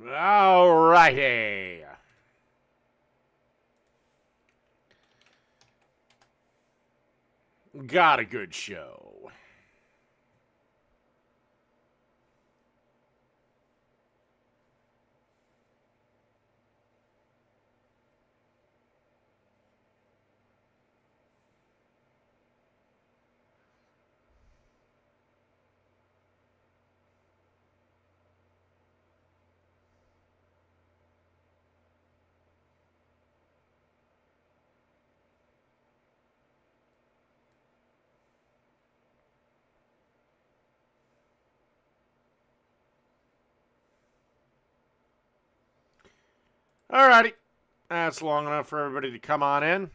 Alrighty. Got a good show. Alrighty. That's long enough for everybody to come on in.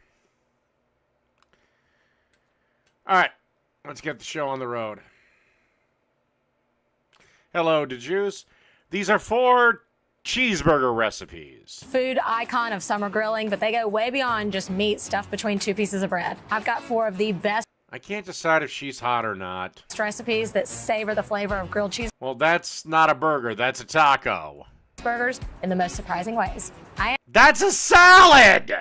Alright. Let's get the show on the road. Hello, DeJuice. These are 4 cheeseburger recipes. Food icon of summer grilling, but they go way beyond just meat stuffed between 2 pieces of bread. I've got 4 of the best I can't decide if she's hot or not. recipes that savor the flavor of grilled cheese Well, that's not a burger. That's a taco. burgers in the most surprising ways. That's a salad!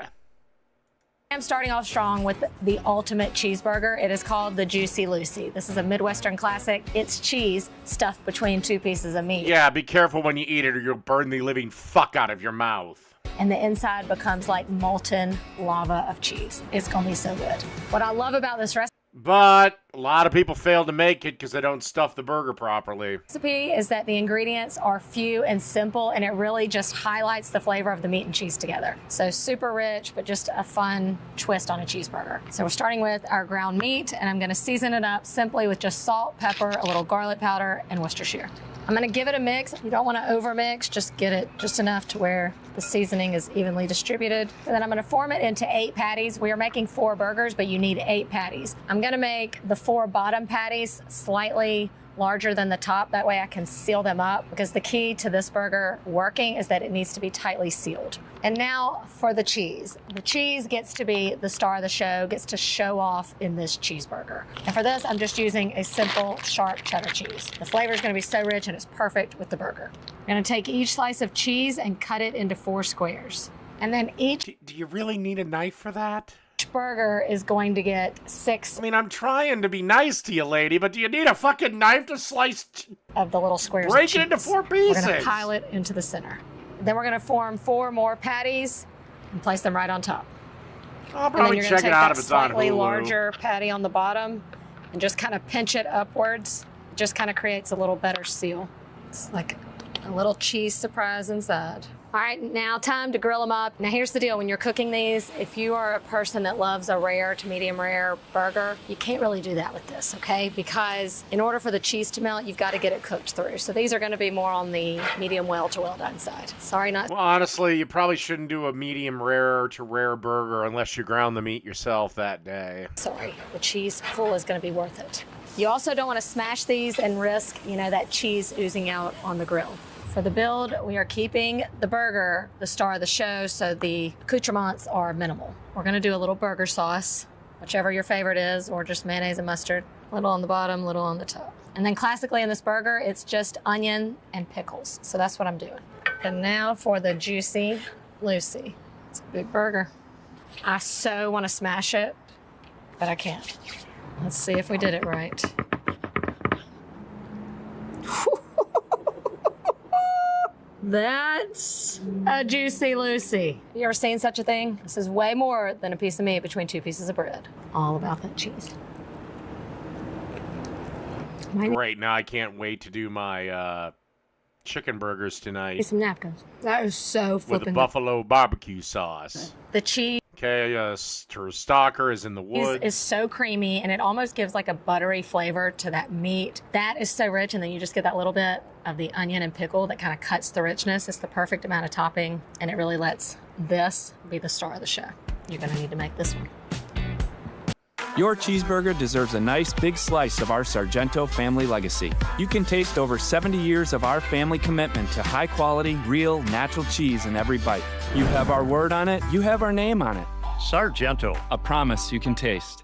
I'm starting off strong with the ultimate cheeseburger. It is called the Juicy Lucy. This is a Midwestern classic. It's cheese stuffed between 2 pieces of meat. Yeah, be careful when you eat it or you'll burn the living fuck out of your mouth. And the inside becomes like molten lava of cheese. It's gonna be so good. What I love about this But a lot of people fail to make it because they don't stuff the burger properly. recipe is that the ingredients are few and simple, and it really just highlights the flavor of the meat and cheese together. So super rich, but just a fun twist on a cheeseburger. So we're starting with our ground meat, and I'm gonna season it up simply with just salt, pepper, a little garlic powder, and Worcestershire. I'm gonna give it a mix. You don't wanna overmix, just get it just enough to where the seasoning is evenly distributed. And then I'm gonna form it into 8 patties. We are making 4 burgers, but you need 8 patties. I'm gonna make the 4 bottom patties slightly larger than the top. That way I can seal them up, because the key to this burger working is that it needs to be tightly sealed. And now for the cheese. The cheese gets to be the star of the show, gets to show off in this cheeseburger. And for this, I'm just using a simple sharp cheddar cheese. The flavor is gonna be so rich and it's perfect with the burger. I'm gonna take each slice of cheese and cut it into 4 squares. And then each Do you really need a knife for that? burger is going to get 6 I mean, I'm trying to be nice to you, lady, but do you need a fucking knife to slice? of the little squares Break of it into cheese. 4 We're gonna pieces. pile it into the center. Then we're gonna form 4 more patties and place them right on top. I'll And then probably you're check gonna it take out that if it's on slightly Hulu. larger patty on the bottom and just kind of pinch it upwards. It just kind of creates a little better seal. It's like a little cheese surprise inside. All right, now time to grill them up. Now here's the deal, when you're cooking these, if you are a person that loves a rare to medium rare burger, you can't really do that with this, okay? Because in order for the cheese to melt, you've got to get it cooked through. So these are gonna be more on the medium well to well done side. Sorry, not Well, honestly, you probably shouldn't do a medium rare to rare burger unless you ground the meat yourself that day. sorry. The cheese pool is gonna be worth it. You also don't wanna smash these and risk, that cheese oozing out on the grill. For the build, we are keeping the burger the star of the show, so the accoutrements are minimal. We're gonna do a little burger sauce, whichever your favorite is, or just mayonnaise and mustard. Little on the bottom, little on the top. And then classically in this burger, it's just onion and pickles. So that's what I'm doing. And now for the Juicy Lucy. It's a big burger. I so wanna smash it, but I can't. Let's see if we did it right. That's a Juicy Lucy. You ever seen such a thing? This is way more than a piece of meat between 2 pieces of bread. All about that cheese. Great, now I can't wait to do my chicken burgers tonight Some napkins. That is so with the flipping buffalo barbecue sauce. The cheese Okay, stalker is in the wood. is so creamy, and it almost gives like a buttery flavor to that meat. That is so rich, and then you just get that little bit of the onion and pickle that kind of cuts the richness. It's the perfect amount of topping, and it really lets this be the star of the show. You're gonna need to make this one. Your cheeseburger deserves a nice big slice of our Sargento family legacy. You can taste over 70 years of our family commitment to high quality, real, natural cheese in every bite. You have our word on it, you have our name on it. Sargento. A promise you can taste.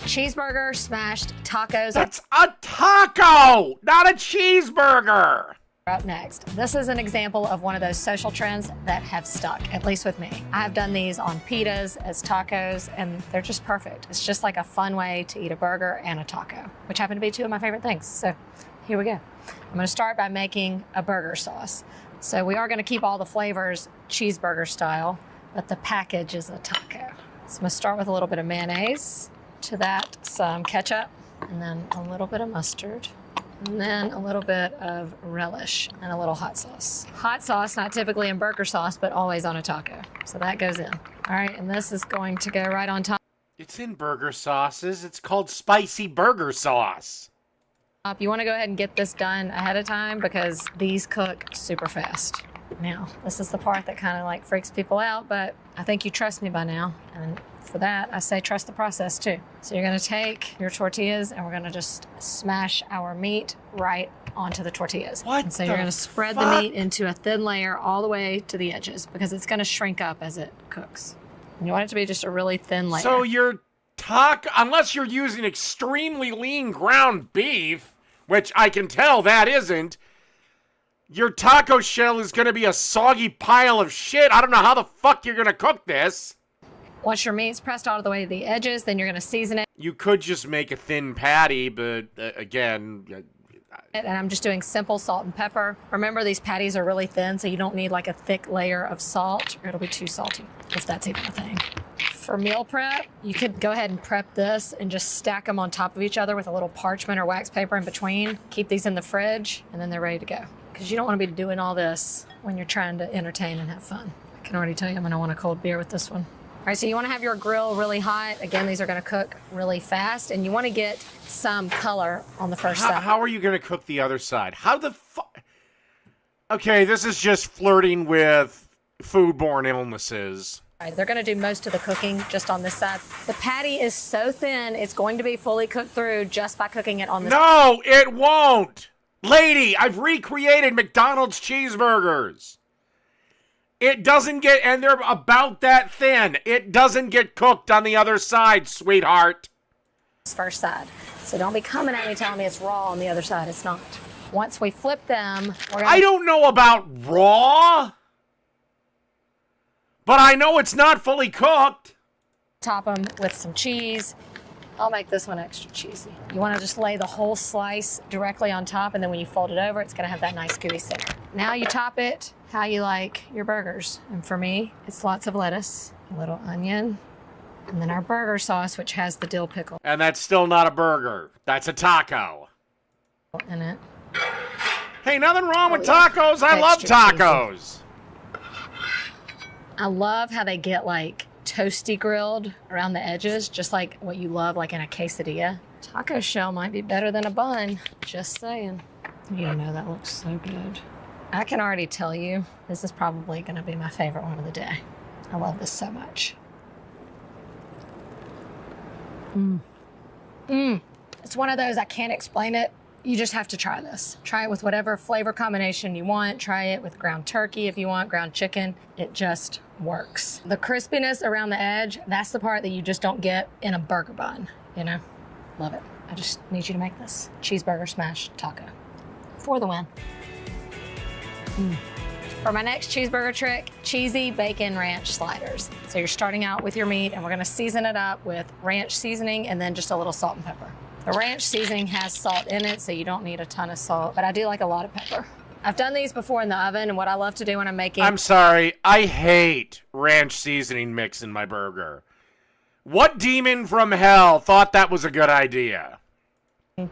Cheeseburger, smashed tacos. That's a taco, not a cheeseburger. Up next. This is an example of one of those social trends that have stuck, at least with me. I have done these on pitas as tacos, and they're just perfect. It's just like a fun way to eat a burger and a taco, which happen to be two of my favorite things. So here we go. I'm going to start by making a burger sauce. So we are going to keep all the flavors cheeseburger style, but the package is a taco. So I'm going to start with a little bit of mayonnaise. To that, some ketchup, and then a little bit of mustard. And then a little bit of relish and a little hot sauce. Hot sauce, not typically in burger sauce, but always on a taco. So that goes in. All right, and this is going to go right on top. It's in burger sauces. It's called spicy burger sauce. You want to go ahead and get this done ahead of time because these cook super fast. Now, this is the part that kind of like freaks people out, but I think you trust me by now. And for that, I say trust the process too. So you're going to take your tortillas and we're going to just smash our meat right onto the tortillas. What And so you're going to spread the fuck? meat into a thin layer all the way to the edges because it's going to shrink up as it cooks. And you want it to be just a really thin layer. So your taco, unless you're using extremely lean ground beef, which I can tell that isn't, your taco shell is going to be a soggy pile of shit. I don't know how the fuck you're going to cook this. Once your meat's pressed all the way to the edges, then you're going to season it. You could just make a thin patty, but again, And I'm just doing simple salt and pepper. Remember, these patties are really thin, so you don't need like a thick layer of salt, or it'll be too salty, if that's even a thing. For meal prep, you could go ahead and prep this and just stack them on top of each other with a little parchment or wax paper in between. Keep these in the fridge, and then they're ready to go. Because you don't want to be doing all this when you're trying to entertain and have fun. I can already tell you I'm going to want a cold beer with this one. All right, so you want to have your grill really hot. Again, these are going to cook really fast, and you want to get some color on the first side. how are you going to cook the other side? How the fuck? Okay, this is just flirting with foodborne illnesses. All right, they're going to do most of the cooking just on this side. The patty is so thin, it's going to be fully cooked through just by cooking it on this side. No, it won't. Lady, I've recreated McDonald's cheeseburgers. It doesn't get, and they're about that thin. It doesn't get cooked on the other side, sweetheart. First side. So don't be coming at me telling me it's raw on the other side. It's not. Once we flip them, we're going I don't know about raw, but I know it's not fully cooked. top them with some cheese. I'll make this one extra cheesy. You want to just lay the whole slice directly on top, and then when you fold it over, it's going to have that nice gooey center. Now you top it how you like your burgers. And for me, it's lots of lettuce, a little onion, and then our burger sauce, which has the dill pickle And that's still not a burger. That's a taco. in it. Hey, nothing wrong with yeah. tacos. I love Extra cheesy. tacos. I love how they get like toasty grilled around the edges, just like what you love like in a quesadilla. Taco shell might be better than a bun. Just saying. You know that looks so good. I can already tell you this is probably going to be my favorite one of the day. I love this so much. It's one of those, I can't explain it. You just have to try this. Try it with whatever flavor combination you want. Try it with ground turkey if you want, ground chicken. It just works. The crispiness around the edge, that's the part that you just don't get in a burger bun, you know? Love it. I just need you to make this cheeseburger smash taco for the win. For my next cheeseburger trick, cheesy bacon ranch sliders. So you're starting out with your meat, and we're gonna season it up with ranch seasoning and then just a little salt and pepper. The ranch seasoning has salt in it, so you don't need a ton of salt, but I do like a lot of pepper. I've done these before in the oven, and what I love to do when I'm making... I'm sorry. I hate ranch seasoning mix in my burger. What demon from hell thought that was a good idea?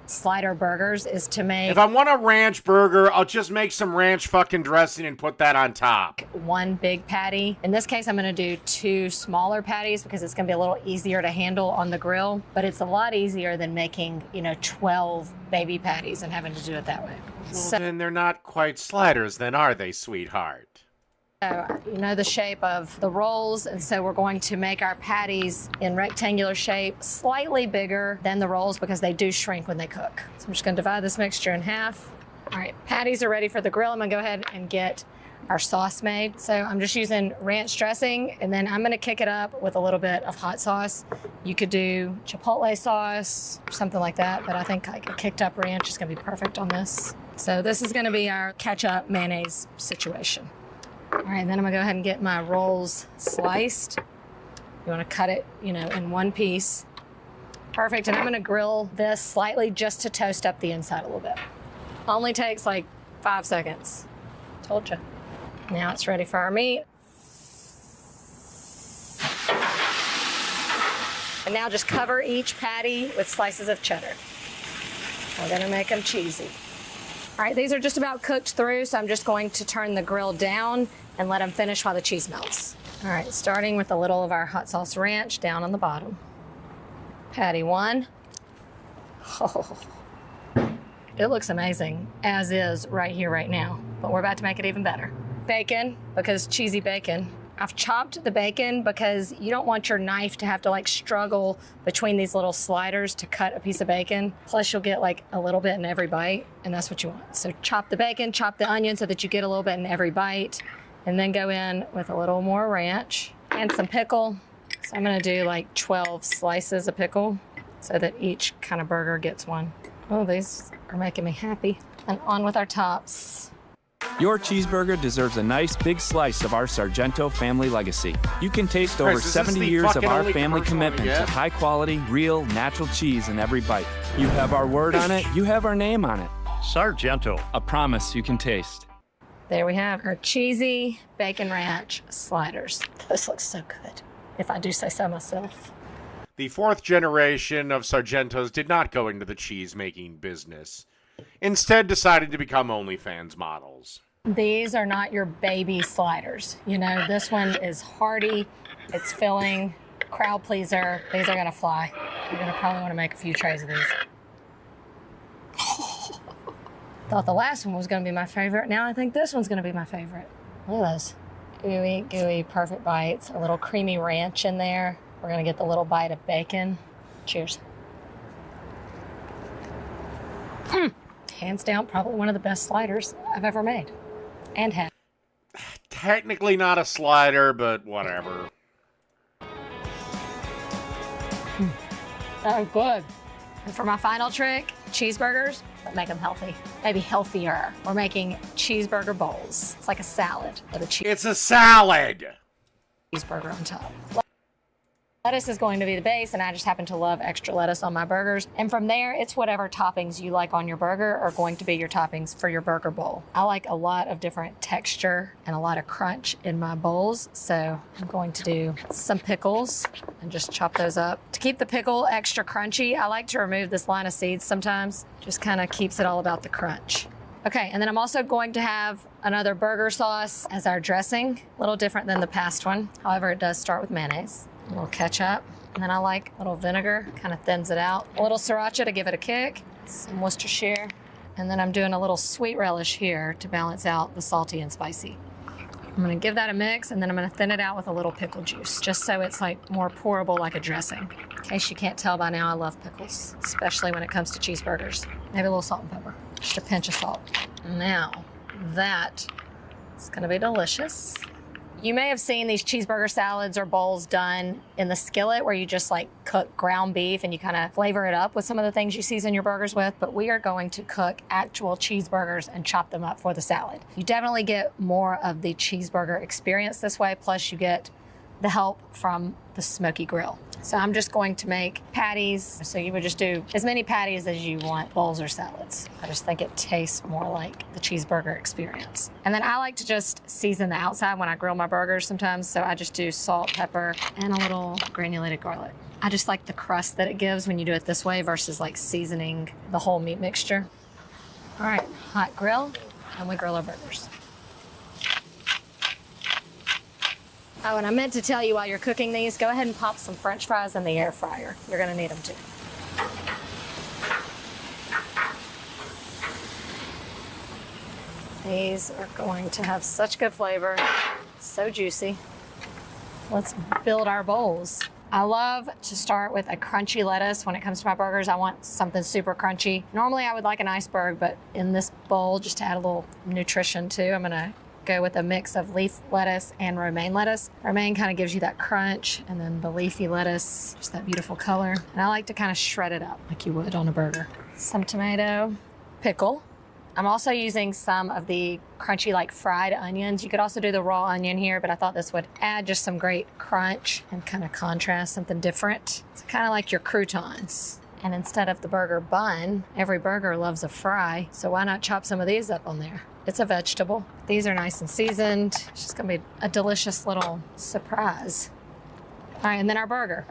slider burgers is to make If I want a ranch burger, I'll just make some ranch fucking dressing and put that on top. one big patty. In this case, I'm going to do 2 smaller patties because it's going to be a little easier to handle on the grill, but it's a lot easier than making, 12 baby patties and having to do it that way. Well, then they're not quite sliders, then are they, sweetheart? So, you know the shape of the rolls, and so we're going to make our patties in rectangular shape, slightly bigger than the rolls because they do shrink when they cook. So I'm just going to divide this mixture in half. All right, patties are ready for the grill. I'm going to go ahead and get our sauce made. So I'm just using ranch dressing, and then I'm going to kick it up with a little bit of hot sauce. You could do chipotle sauce or something like that, but I think like a kicked up ranch is going to be perfect on this. So this is gonna be our ketchup mayonnaise situation. All right, then I'm gonna go ahead and get my rolls sliced. You wanna cut it, in one piece. Perfect, and I'm gonna grill this slightly just to toast up the inside a little bit. Only takes like 5 seconds. Told you. Now it's ready for our meat. And now just cover each patty with slices of cheddar. We're gonna make them cheesy. All right, these are just about cooked through, so I'm just going to turn the grill down and let them finish while the cheese melts. All right, starting with a little of our hot sauce ranch down on the bottom. Patty one. Oh, it looks amazing, as is right here, right now, but we're about to make it even better. Bacon, because cheesy bacon. I've chopped the bacon because you don't want your knife to have to struggle between these little sliders to cut a piece of bacon. Plus you'll get a little bit in every bite, and that's what you want. So chop the bacon, chop the onion so that you get a little bit in every bite, and then go in with a little more ranch and some pickle. So I'm gonna do 12 slices of pickle so that each kind of burger gets one. Oh, these are making me happy. And on with our tops. Your cheeseburger deserves a nice big slice of our Sargento family legacy. You can taste over Christ, is this 70 the years of fucking our only family commercial I'm commitment gonna to get? high quality, real, natural cheese in every bite. You have our word on it, you have our name on it. Sargento. A promise you can taste. There we have our cheesy bacon ranch sliders. Those look so good, if I do say so myself. The fourth generation of Sargentos did not go into the cheese-making business. Instead, decided to become OnlyFans models. These are not your baby sliders. This one is hearty, it's filling, crowd pleaser. These are gonna fly. You're gonna probably wanna make a few trays of these. Thought the last one was gonna be my favorite. Now I think this one's gonna be my favorite. Look at those. Gooey, gooey, perfect bites. A little creamy ranch in there. We're gonna get the little bite of bacon. Cheers. Hands down, probably one of the best sliders I've ever made and had. Technically not a slider, but whatever. Oh, good. And for my final trick, cheeseburgers, but make them healthy. Maybe healthier. We're making cheeseburger bowls. It's like a salad with a It's a salad! cheeseburger on top. Lettuce is going to be the base, and I just happen to love extra lettuce on my burgers. And from there, it's whatever toppings you like on your burger are going to be your toppings for your burger bowl. I like a lot of different texture and a lot of crunch in my bowls, so I'm going to do some pickles and just chop those up. To keep the pickle extra crunchy, I like to remove this line of seeds sometimes. Just kind of keeps it all about the crunch. Okay, and then I'm also going to have another burger sauce as our dressing. A little different than the past one. However, it does start with mayonnaise. A little ketchup, and then I like a little vinegar, kind of thins it out. A little sriracha to give it a kick, some Worcestershire, and then I'm doing a little sweet relish here to balance out the salty and spicy. I'm gonna give that a mix, and then I'm gonna thin it out with a little pickle juice, just so it's more pourable like a dressing. In case you can't tell by now, I love pickles, especially when it comes to cheeseburgers. Maybe a little salt and pepper, just a pinch of salt. Now, that is gonna be delicious. You may have seen these cheeseburger salads or bowls done in the skillet where you just cook ground beef and you kind of flavor it up with some of the things you season your burgers with, but we are going to cook actual cheeseburgers and chop them up for the salad. You definitely get more of the cheeseburger experience this way, plus you get the help from the smoky grill. So I'm just going to make patties. So you would just do as many patties as you want, bowls or salads. I just think it tastes more like the cheeseburger experience. And then I like to just season the outside when I grill my burgers sometimes. So I just do salt, pepper, and a little granulated garlic. I just like the crust that it gives when you do it this way versus seasoning the whole meat mixture. All right, hot grill, and we grill our burgers. Oh, and I meant to tell you while you're cooking these, go ahead and pop some French fries in the air fryer. You're gonna need them too. These are going to have such good flavor, so juicy. Let's build our bowls. I love to start with a crunchy lettuce. When it comes to my burgers, I want something super crunchy. Normally I would like an iceberg, but in this bowl, just to add a little nutrition too, I'm gonna go with a mix of leaf lettuce and romaine lettuce. Romaine kind of gives you that crunch, and then the leafy lettuce, just that beautiful color. And I like to kind of shred it up like you would on a burger. Some tomato, pickle, I'm also using some of the crunchy, like fried onions. You could also do the raw onion here, but I thought this would add just some great crunch and kind of contrast, something different. It's kind of like your croutons. And instead of the burger bun, every burger loves a fry, so why not chop some of these up on there? It's a vegetable. These are nice and seasoned. It's just gonna be a delicious little surprise. All right, and then our burger.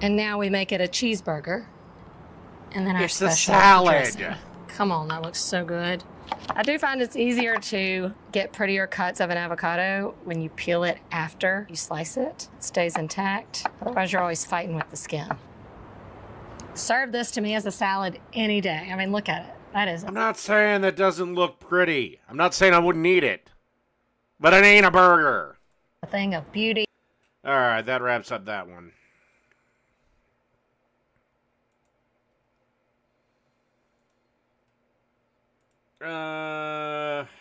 And now we make it a cheeseburger. And then our It's a special salad. dressing. Come on, that looks so good. I do find it's easier to get prettier cuts of an avocado when you peel it after you slice it. It stays intact. Otherwise, you're always fighting with the skin. Serve this to me as a salad any day. I mean, look at it. That is I'm not saying that doesn't look pretty. I'm not saying I wouldn't eat it. But it ain't a burger. a thing of beauty. All right, that wraps up that one.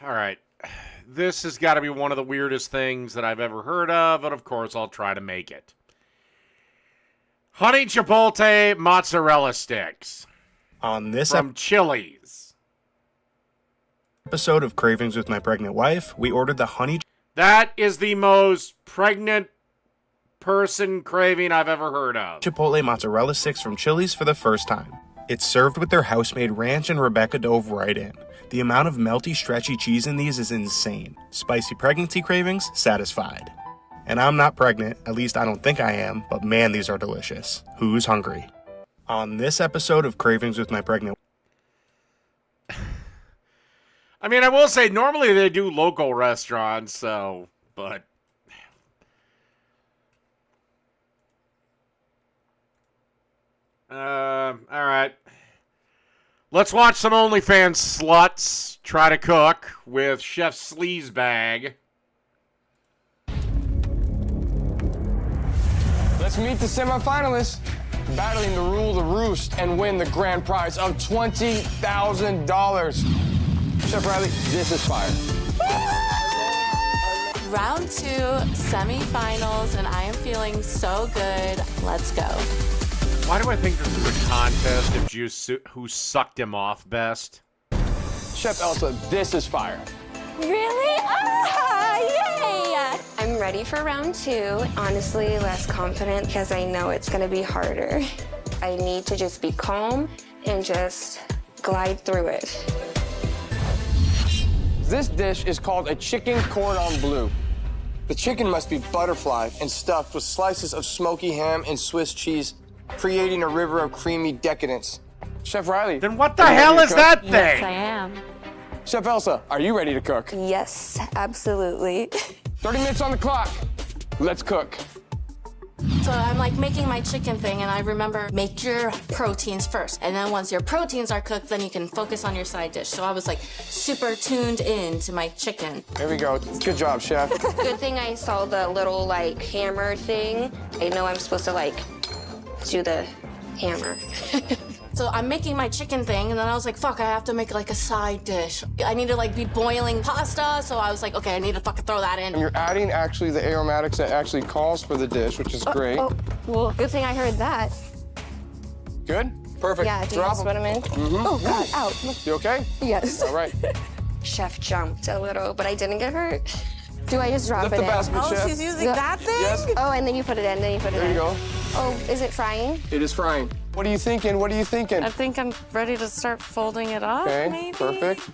All right. This has got to be one of the weirdest things that I've ever heard of, and of course I'll try to make it. Honey Chipotle mozzarella sticks On this from Chili's. episode of Cravings with My Pregnant Wife, we ordered the honey That is the most pregnant person craving I've ever heard of. Chipotle mozzarella sticks from Chili's for the first time. It's served with their house-made ranch and Rebecca dove right in. The amount of melty, stretchy cheese in these is insane. Spicy pregnancy cravings satisfied. And I'm not pregnant, at least I don't think I am, but man, these are delicious. Who's hungry? On this episode of Cravings with My Pregnant I mean, I will say, normally they do local restaurants, so, but... alright. Let's watch some OnlyFans sluts try to cook with Chef Sleazebag. Let's meet the semifinalists, battling to rule the roost and win the grand prize of $20,000. Chef Riley, this is fire. Round 2, semifinals, and I am feeling so good. Let's go. Why do I think this is a contest of who sucked him off best? Chef Elsa, this is fire. Really? Ah, yay! I'm ready for round 2. Honestly, less confident because I know it's gonna be harder. I need to just be calm and just glide through it. This dish is called a chicken cordon bleu. The chicken must be butterfly and stuffed with slices of smoky ham and Swiss cheese, creating a river of creamy decadence. Chef Riley. Then what the are you hell ready is to cook? that Yes, I thing? am. Chef Elsa, are you ready to cook? Yes, absolutely. 30 minutes on the clock. Let's cook. So I'm like making my chicken thing, and I remember make your proteins first. And then once your proteins are cooked, then you can focus on your side dish. So I was like super tuned in to my chicken. Here we go. Good job, Chef. Good thing I saw the little like hammer thing. I know I'm supposed to like do the hammer. So I'm making my chicken thing, and then I was like, fuck, I have to make like a side dish. I need to like be boiling pasta, so I was like, okay, I need to fucking throw that in. And you're adding actually the aromatics that actually calls for the dish, which is great. Oh, well, good thing I heard that. Good? Perfect. Yeah, do you Drop just put 'em. them in? Oh, God, ow. You okay? Yes. All right. Chef jumped a little, but I didn't get hurt. Do I just drop Lift it the in? basket, Chef. using that thing? Yes. Oh, and then you put it in, then you put it There in. you go. Oh, is it frying? It is frying. What are you thinking? What are you thinking? I think I'm ready to start folding it up, Okay, maybe? perfect.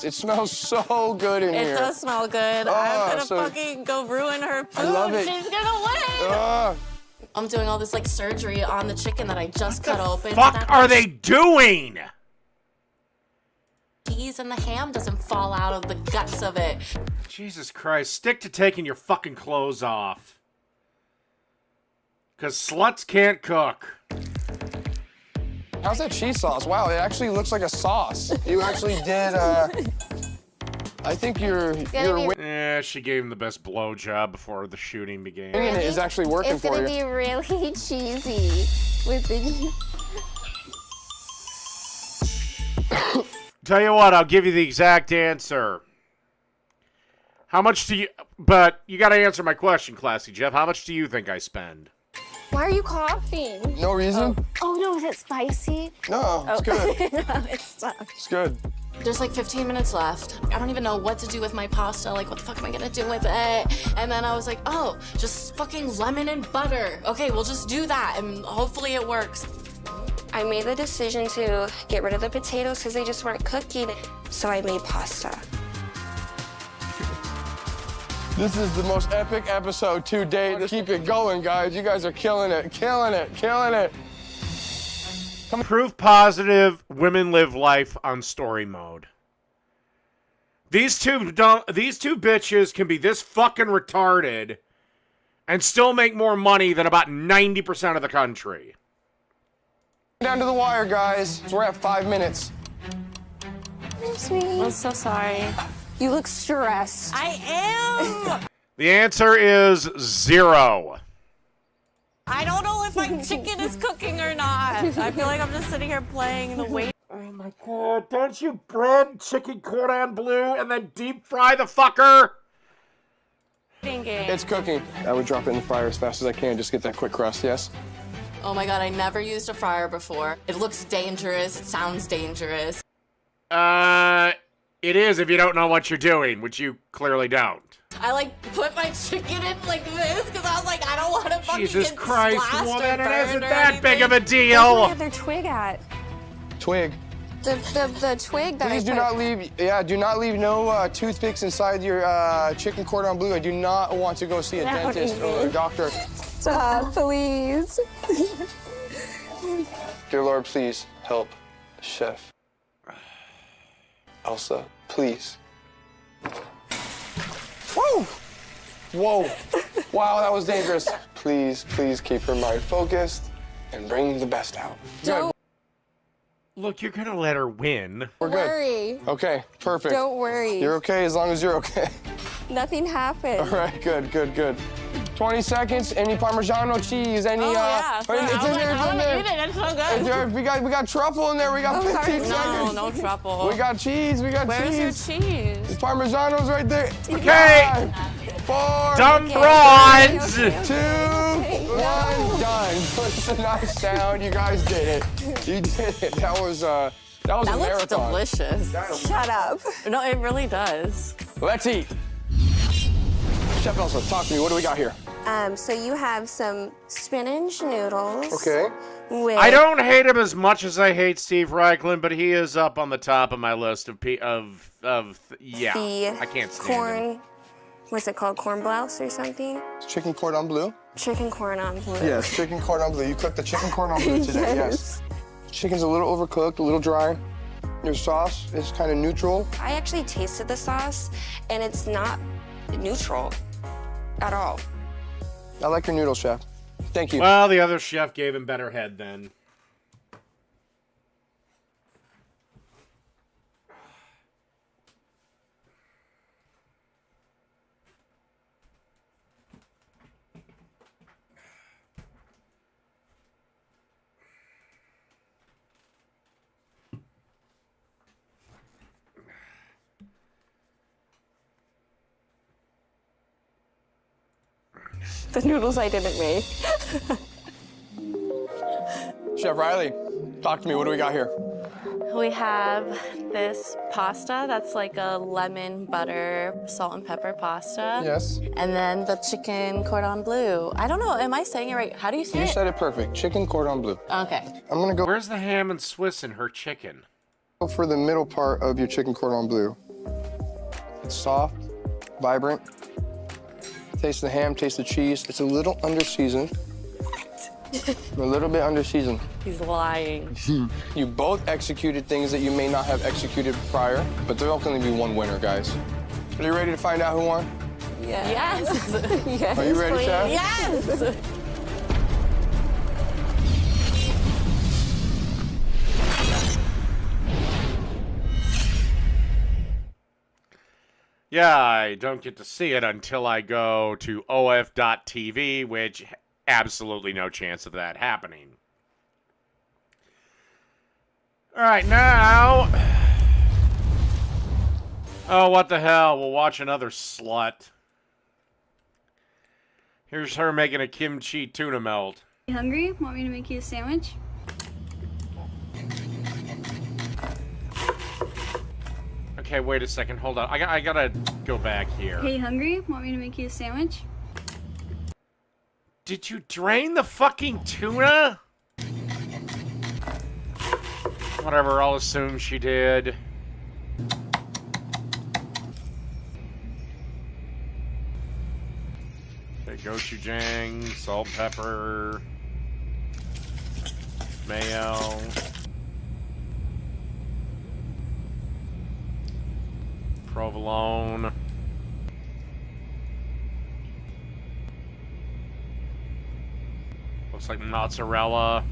It smells so good in It here. does smell good. Oh, I'm gonna so- fucking go ruin her food. I love it. She's gonna win. Ah, I'm doing all this like surgery on the chicken that I just cut open. Fuck That are they doing? cheese and the ham doesn't fall out of the guts of it. Jesus Christ, stick to taking your fucking clothes off. Because sluts can't cook. how's that cheese sauce? Wow, it actually looks like a sauce. You actually did, I think you're She gave him the best blowjob before the shooting began. winging it is actually working It's for gonna you. be really cheesy with the. Tell you what, I'll give you the exact answer. How much do you... But you gotta answer my question, Classy Jeff. How much do you think I spend? Why are you coughing? No reason? Oh no, is it spicy? No, it's good. No, it's not. It's good. There's like 15 minutes left. I don't even know what to do with my pasta. Like, what the fuck am I gonna do with it? And then I was like, oh, just fucking lemon and butter. Okay, we'll just do that and hopefully it works. I made the decision to get rid of the potatoes because they just weren't cooking. So I made pasta. This is the most epic episode to date. Let's keep it going, guys. You guys are killing it, killing it, killing it. Proof positive, women live life on story mode. These two bitches can be this fucking retarded and still make more money than about 90% of the country. Down to the wire, guys. We're at 5 minutes. I'm so sorry. You look stressed. I am! The answer is 0. I don't know if my chicken is cooking or not. I feel like I'm just sitting here playing the wait. Oh my god, don't you bread chicken cordon bleu and then deep fry the fucker? Game. It's cooking. I would drop it in the fryer as fast as I can. Just get that quick crust, yes? Oh my god, I never used a fryer before. It looks dangerous. It sounds dangerous. It is if you don't know what you're doing, which you clearly don't. I like put my chicken in like this because I was like, I don't want to fucking Jesus get Christ, splashed woman, or it burned isn't or that big of a anything. deal. Where's my other twig at? Twig. The twig that Please do not leave, do not leave no toothpicks inside your chicken cordon bleu. I do not want to go see a dentist or a doctor. Stop, please. Dear Lord, please help the chef. Elsa, please. Whoa! Whoa! Wow, that was dangerous. Please, please keep her mind focused and bring the best out. Good. Look, you're gonna let her win. We're good. Worry. Okay, perfect. Don't worry. You're okay as long as you're okay. Nothing happened. All right, good, good, good. 20 seconds. Any Parmigiano cheese? Any? Oh yeah. It's in there. It's in there. It's so good. We got truffle in there. We got Oh, 15 sorry. seconds. No trouble. We got cheese. We got Where's cheese. your cheese? The Parmigiano's right there. Okay. 5, 4, Dumb bronze. 2, 1, done. It's a nice sound. You guys did it. You did it. That was a That looks marathon. delicious. Shut up. No, it really does. Let's eat. Chef Elsa, talk to me. What do we got here? So you have some spinach noodles. Okay. With I don't hate him as much as I hate Steve Reichlin, but he is up on the top of my list of yeah. the I can't stand corn. him. What's it called? Corn blouse or something? Chicken cordon bleu? Chicken corn on blue. Yes, chicken cordon bleu. You cooked the chicken cordon bleu today, yes. Chicken's a little overcooked, a little dry. Your sauce is kind of neutral. I actually tasted the sauce, and it's not neutral at all. I like your noodles, chef. Thank you. Well, the other chef gave him better head then. The noodles I didn't make. Chef Riley, talk to me. What do we got here? We have this pasta that's like a lemon, butter, salt and pepper pasta. Yes. And then the chicken cordon bleu. I don't know, am I saying it right? How do you say You it? said it perfect. Chicken cordon bleu. Okay. I'm gonna go Where's the ham and Swiss in her chicken? for the middle part of your chicken cordon bleu. It's soft, vibrant. Taste the ham, taste the cheese. It's a little under-seasoned. A little bit under-seasoned. He's lying. You both executed things that you may not have executed prior, but there'll only be one winner, guys. Are you ready to find out who won? Yes. Yes. Are you ready, chef? Yes. Yeah, I don't get to see it until I go to OF.TV, which absolutely no chance of that happening. All right, now... Oh, what the hell? We'll watch another slut. Here's her making a kimchi tuna melt. You hungry? Want me to make you a sandwich? Okay, wait a second. Hold on. I gotta go back here. Hey, you hungry? Want me to make you a sandwich? Did you drain the fucking tuna? Whatever, I'll assume she did. Okay, gochujang, salt, pepper, mayo. Provolone. Looks like mozzarella.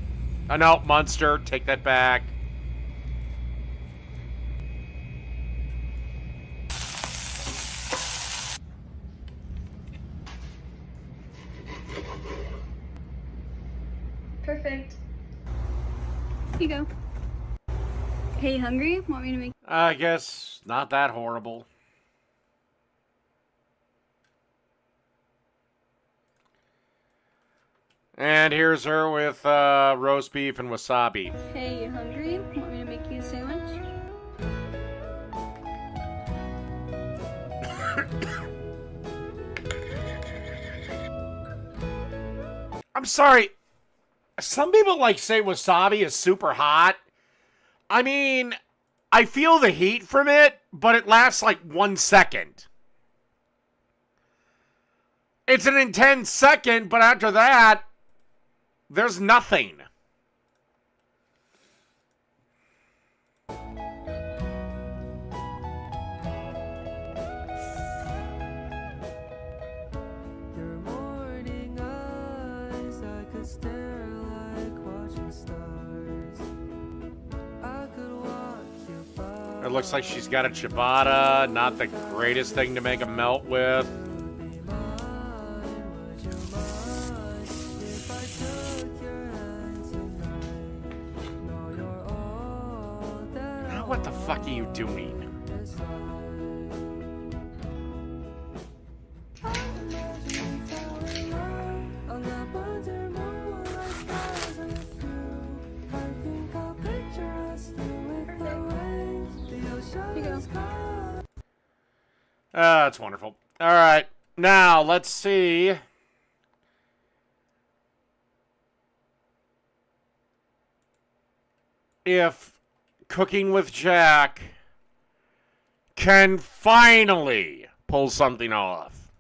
Oh no, Munster, take that back. Perfect. Here you go. Hey, you hungry? Want me to make... I guess not that horrible. And here's her with roast beef and wasabi. Hey, you hungry? Want me to make you a sandwich? I'm sorry. Some people say wasabi is super hot. I mean, I feel the heat from it, but it lasts 1 second. It's an intense second, but after that, there's nothing. It looks like she's got a ciabatta, not the greatest thing to make a melt with. Now what the fuck are you doing? That's wonderful. All right. Now, let's see. If Cooking with Jack can finally pull something off.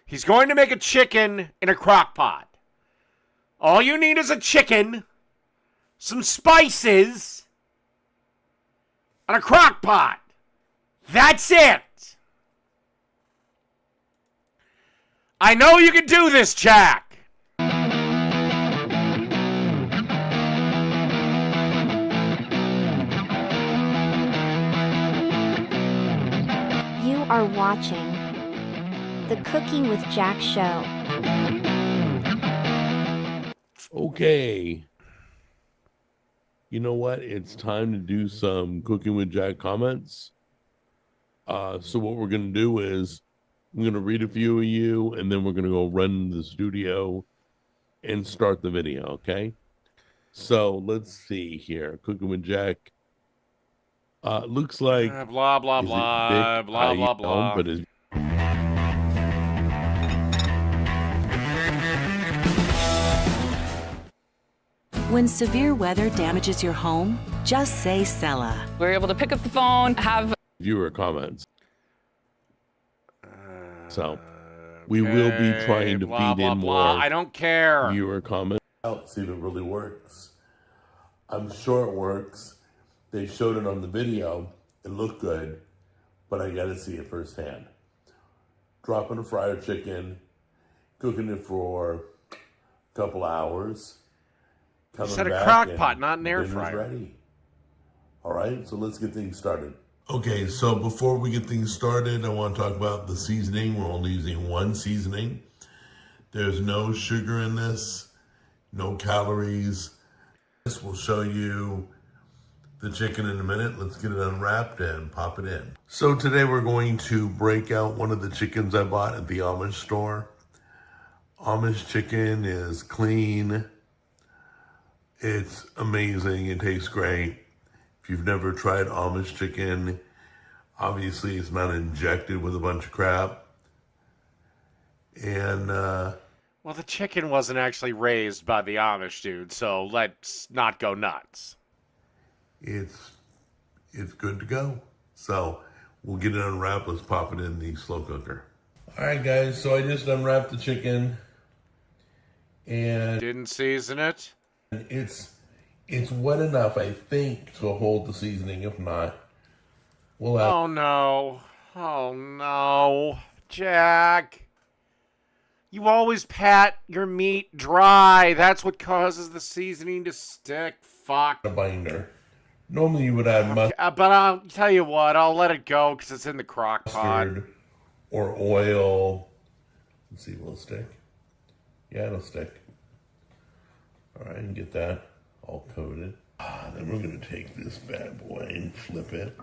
He's going to make a chicken in a crock pot. All you need is a chicken, some spices, and a crock pot. That's it. I know you can do this, Jack. You are watching the Cooking with Jack show. Okay. You know what? It's time to do some Cooking with Jack comments. So what we're going to do is I'm going to read a few of you, and then we're going to go run the studio and start the video, okay? So let's see here. Cooking with Jack. Looks like... blah, blah, blah, blah, blah, blah. But is When severe weather damages your home, just say Sella. We're able to pick up the phone, have viewer comments. So we will be trying to feed in more. I don't care. Viewer comments. See if it really works. I'm sure it works. They showed it on the video. It looked good, but I gotta see it firsthand. Dropping a fryer chicken, cooking it for a couple hours. You said a crock pot, not an air fryer. Ready. All right, so let's get things started. Okay, so before we get things started, I want to talk about the seasoning. We're only using one seasoning. There's no sugar in this, no calories. This will show you the chicken in a minute. Let's get it unwrapped and pop it in. So today we're going to break out one of the chickens I bought at the Amish store. Amish chicken is clean. It's amazing. It tastes great. If you've never tried Amish chicken, obviously it's not injected with a bunch of crap. And, well, the chicken wasn't actually raised by the Amish dude, so let's not go nuts. It's good to go. So we'll get it unwrapped. Let's pop it in the slow cooker. All right, guys. So I just unwrapped the chicken, and didn't season it. It's wet enough, I think, to hold the seasoning. If not, we'll have. Oh no, Jack. You always pat your meat dry. That's what causes the seasoning to stick. Fuck. A binder. Normally you would add mustard. But I'll tell you what, I'll let it go because it's in the crock pot. Or oil. Let's see, will it stick? Yeah, it'll stick. All right, and get that all coated. Then we're going to take this bad boy and flip it.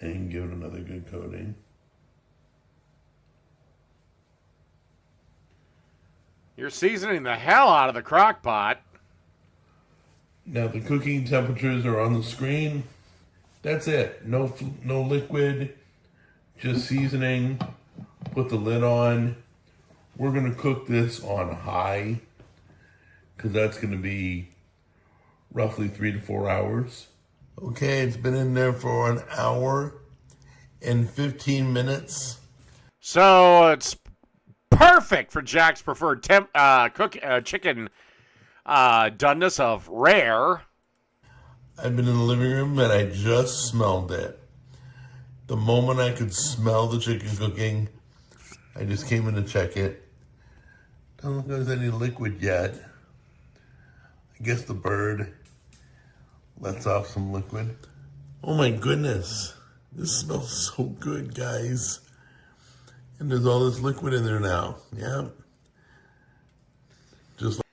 And give it another good coating. You're seasoning the hell out of the crock pot. Now the cooking temperatures are on the screen. That's it. No liquid, just seasoning. Put the lid on. We're going to cook this on high because that's going to be roughly 3 to 4 hours. Okay, it's been in there for an hour and 15 minutes. So it's perfect for Jack's preferred chicken doneness of rare. I've been in the living room and I just smelled it. The moment I could smell the chicken cooking, I just came in to check it. Don't look like there's any liquid yet. I guess the bird lets off some liquid. Oh my goodness. This smells so good, guys. And there's all this liquid in there now. Yeah. Just like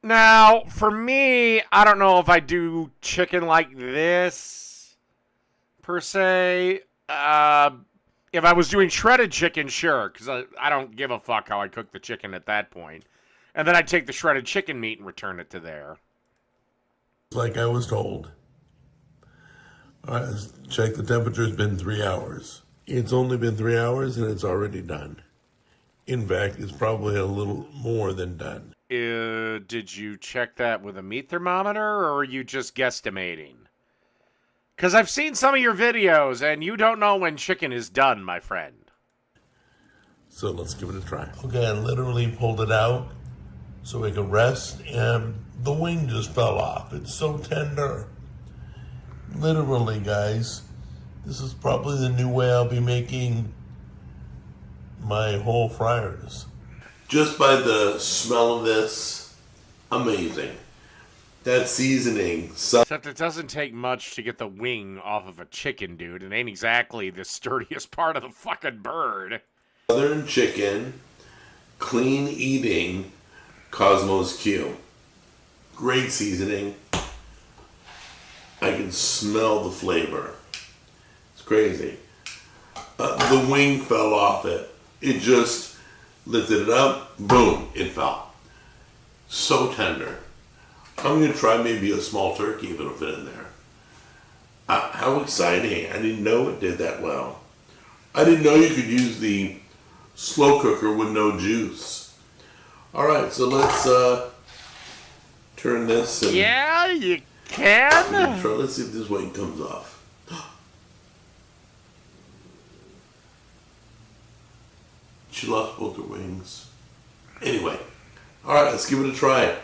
now, for me, I don't know if I do chicken like this, per se. If I was doing shredded chicken, sure, because I don't give a fuck how I cook the chicken at that point. And then I'd take the shredded chicken meat and return it to there. like I was told. All right, let's check the temperature. It's been 3 hours. It's only been 3 hours and it's already done. In fact, it's probably a little more than done. Did you check that with a meat thermometer, or are you just guesstimating? Because I've seen some of your videos, and you don't know when chicken is done, my friend. So let's give it a try. Okay, I literally pulled it out so it could rest, and the wing just fell off. It's so tender. Literally, guys. This is probably the new way I'll be making my whole fryers. Just by the smell of this, amazing. That seasoning. Except it doesn't take much to get the wing off of a chicken, dude. It ain't exactly the sturdiest part of the fucking bird. Southern chicken, clean eating, Cosmos Q. Great seasoning. I can smell the flavor. It's crazy. The wing fell off it. It just lifted it up, boom, it fell. So tender. I'm going to try maybe a small turkey if it'll fit in there. How exciting. I didn't know it did that well. I didn't know you could use the slow cooker with no juice. All right, so let's turn this. And yeah, you can. Let's see if this wing comes off. She lost both her wings. Anyway, all right, let's give it a try.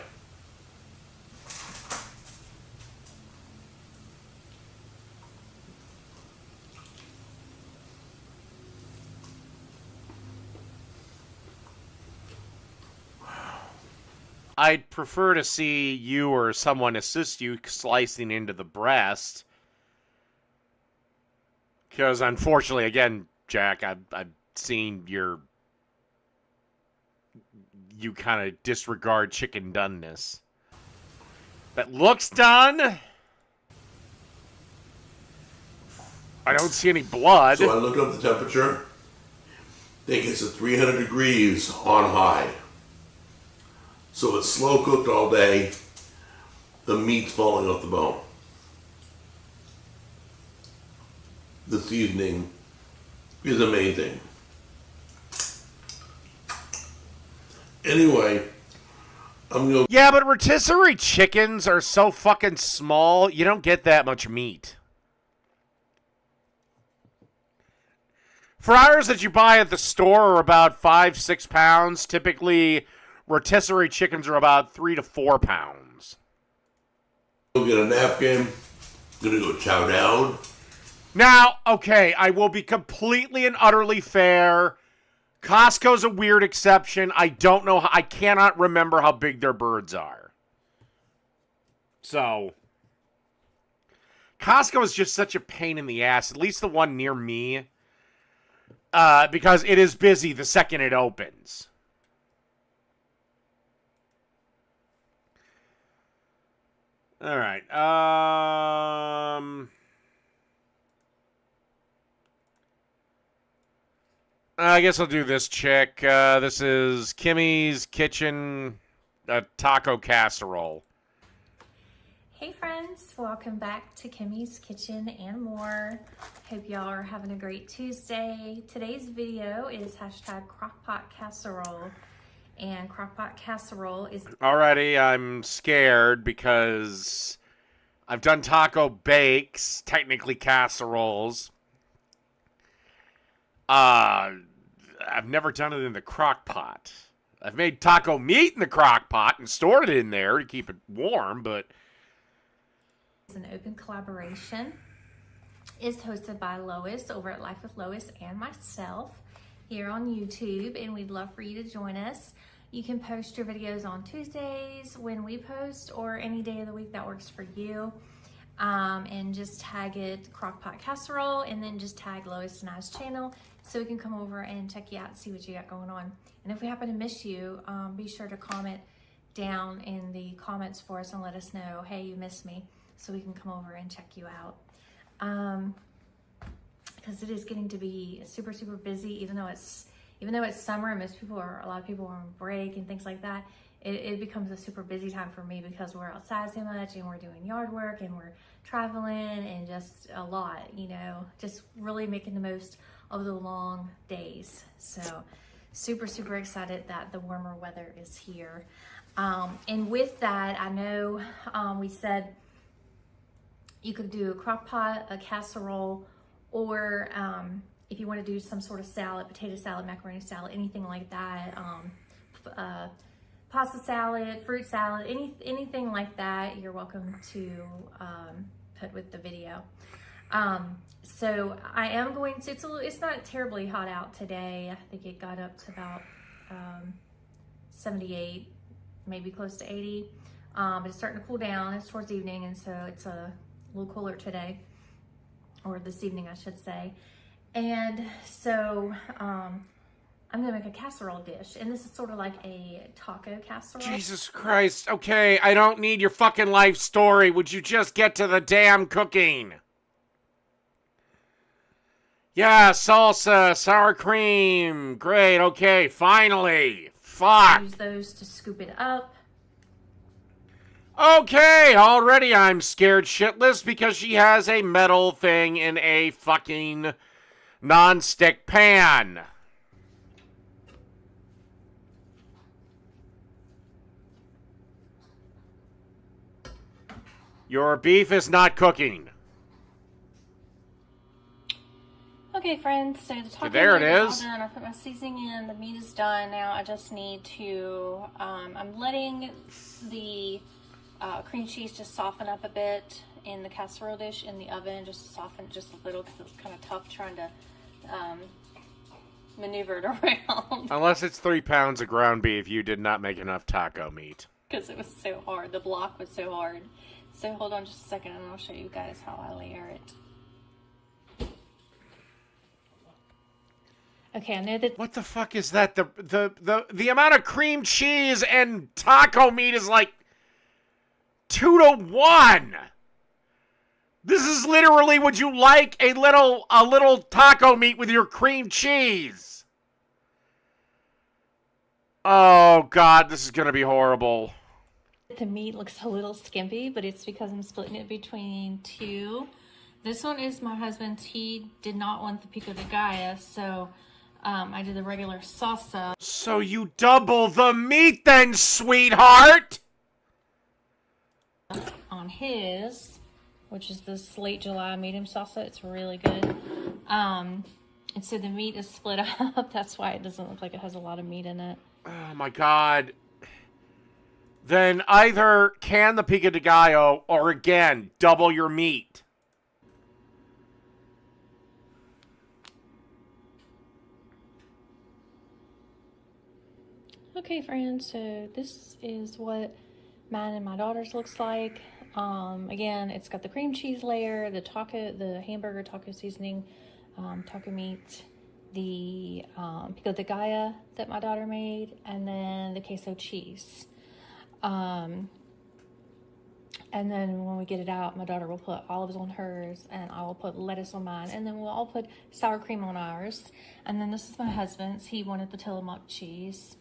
I'd prefer to see you or someone assist you slicing into the breast. Because unfortunately, again, Jack, I've seen you kind of disregard chicken doneness. That looks done. I don't see any blood. So I looked up the temperature. Then it gets to 300 degrees on high. So it's slow cooked all day. The meat's falling off the bone. The seasoning is amazing. Anyway, I'm going to... Yeah, but rotisserie chickens are so fucking small, you don't get that much meat. Fryers that you buy at the store are about 5-6 pounds. Typically, rotisserie chickens are about 3 to 4 pounds. Go get a napkin. I'm going to go chow down. Now, okay, I will be completely and utterly fair. Costco's a weird exception. I don't know. I cannot remember how big their birds are. So, Costco is just such a pain in the ass. At least the one near me. Because it is busy the second it opens. All right. I guess I'll do this chick. This is Kimmy's Kitchen taco casserole. Hey friends, welcome back to Kimmy's Kitchen and more. Hope y'all are having a great Tuesday. Today's video is hashtag crockpot casserole. And crockpot casserole is... Already, I'm scared because I've done taco bakes, technically casseroles. I've never done it in the crock pot. I've made taco meat in the crock pot and stored it in there to keep it warm, but... It's an open collaboration. It's hosted by Lois over at Life with Lois and myself here on YouTube, and we'd love for you to join us. You can post your videos on Tuesdays when we post, or any day of the week that works for you. And just tag it Crockpot Casserole, and then just tag Lois and I's channel so we can come over and check you out and see what you got going on. And if we happen to miss you, be sure to comment down in the comments for us and let us know, hey, you missed me, so we can come over and check you out. Because it is getting to be super, super busy, even though it's summer and a lot of people are on break and things like that. It becomes a super busy time for me because we're outside so much and we're doing yard work and we're traveling and just a lot, just really making the most of the long days. So super, super excited that the warmer weather is here. And with that, I know we said you could do a crock pot, a casserole, or if you want to do some sort of salad, potato salad, macaroni salad, anything like that, pasta salad, fruit salad, anything like that, you're welcome to put with the video. So I am going to, it's not terribly hot out today. I think it got up to about 78, maybe close to 80. But it's starting to cool down. It's towards evening, and so it's a little cooler today, or this evening, I should say. And so I'm gonna make a casserole dish, and this is sort of like a taco casserole. Jesus Christ. Okay, I don't need your fucking life story. Would you just get to the damn cooking? Yeah, salsa, sour cream. Great, okay, finally. Fuck. Use those to scoop it up. Okay, already I'm scared shitless because she has a metal thing in a fucking non-stick pan. Your beef is not cooking. Okay, friends, so the taco there it is is. all done. I put my seasoning in, the meat is done. Now I just need to, I'm letting the cream cheese just soften up a bit in the casserole dish in the oven, just to soften it just a little because it's kind of tough trying to maneuver it around. Unless it's 3 pounds of ground beef, you did not make enough taco meat. Because it was so hard. The block was so hard. So hold on just a second and I'll show you guys how I layer it. Okay, I know that... What the fuck is that? The amount of cream cheese and taco meat is like 2 to 1. This is literally, would you like a little taco meat with your cream cheese? Oh, God, this is going to be horrible. The meat looks a little skimpy, but it's because I'm splitting it between two. This one is my husband's. He did not want the pico de gallo, so I did the regular salsa. So you double the meat then, sweetheart? On his, which is this late July medium salsa. It's really good. And so the meat is split up. That's why it doesn't look like it has a lot of meat in it. Oh, my God. Then either can the pico de gallo or, again, double your meat. Okay, friends, so this is what mine and my daughter's looks like. Again, it's got the cream cheese layer, the hamburger taco seasoning, taco meat, the pico de gallo that my daughter made, and then the queso cheese. And then when we get it out, my daughter will put olives on hers, and I will put lettuce on mine, and then we'll all put sour cream on ours. And then this is my husband's. He wanted the Tillamook cheese,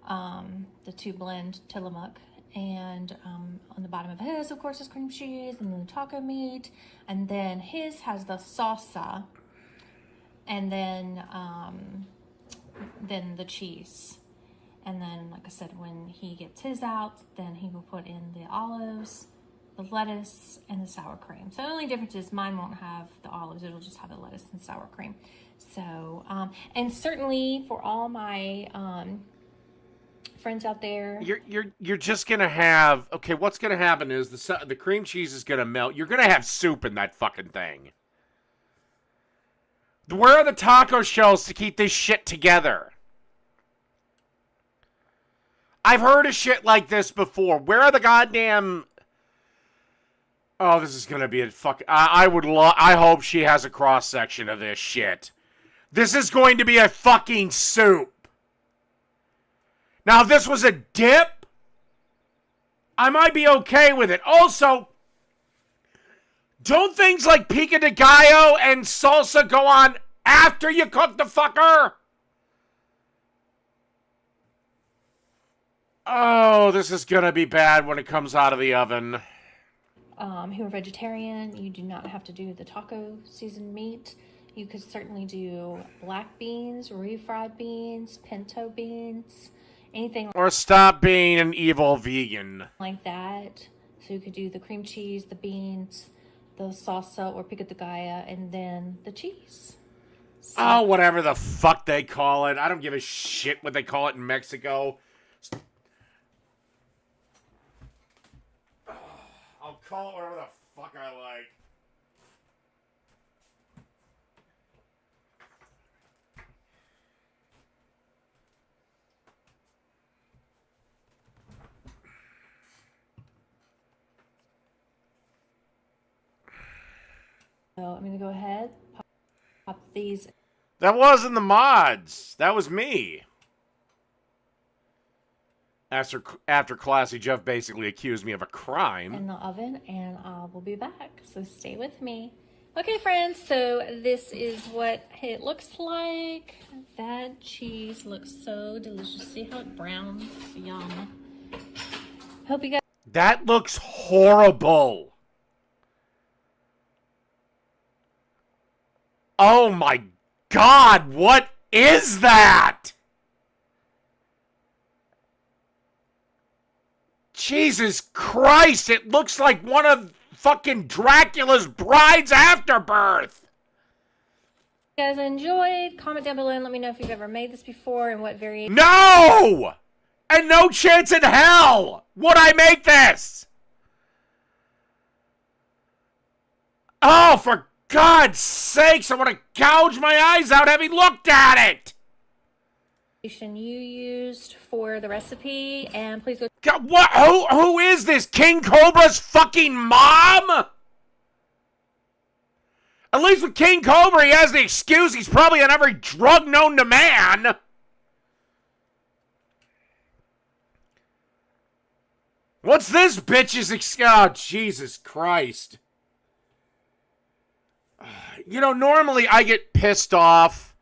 the 2-blend Tillamook. And on the bottom of his, of course, is cream cheese, and then the taco meat. And then his has the salsa, and then the cheese. And then, like I said, when he gets his out, then he will put in the olives, the lettuce, and the sour cream. So the only difference is mine won't have the olives. It'll just have the lettuce and sour cream. So, and certainly for all my friends out there, You're just going to have... Okay, what's going to happen is the cream cheese is going to melt. You're going to have soup in that fucking thing. Where are the taco shells to keep this shit together? I've heard of shit like this before. Where are the goddamn... Oh, this is gonna be a fuck... I hope she has a cross-section of this shit. This is going to be a fucking soup. Now, if this was a dip, I might be okay with it. Also, don't things like pico de gallo and salsa go on after you cook the fucker? Oh, this is gonna be bad when it comes out of the oven. who are vegetarian, you do not have to do the taco seasoned meat. You could certainly do black beans, refried beans, pinto beans, anything Or stop being an evil vegan. like that. So you could do the cream cheese, the beans, the salsa or pico de gallo, and then the cheese. Oh, whatever the fuck they call it. I don't give a shit what they call it in Mexico. I'll call it whatever the fuck I like. So I'm going to go ahead, pop these. That wasn't the mods. That was me. After Classy Jeff basically accused me of a crime. In the oven, and I will be back. So stay with me. Okay, friends, so this is what it looks like. That cheese looks so delicious. See how it browns? Yum. Hope you guys... That looks horrible. Oh my God, what is that? Jesus Christ, it looks like one of fucking Dracula's brides afterbirth. If you guys enjoyed, comment down below and let me know if you've ever made this before and what variation. No! And no chance in hell would I make this! Oh, for God's sakes, I want to gouge my eyes out having looked at it! You used for the recipe, and please go. God, what? Who is this? King Cobra's fucking mom? At least with King Cobra, he has the excuse he's probably on every drug known to man. What's this bitch's excuse? Oh, Jesus Christ. You know, normally I get pissed off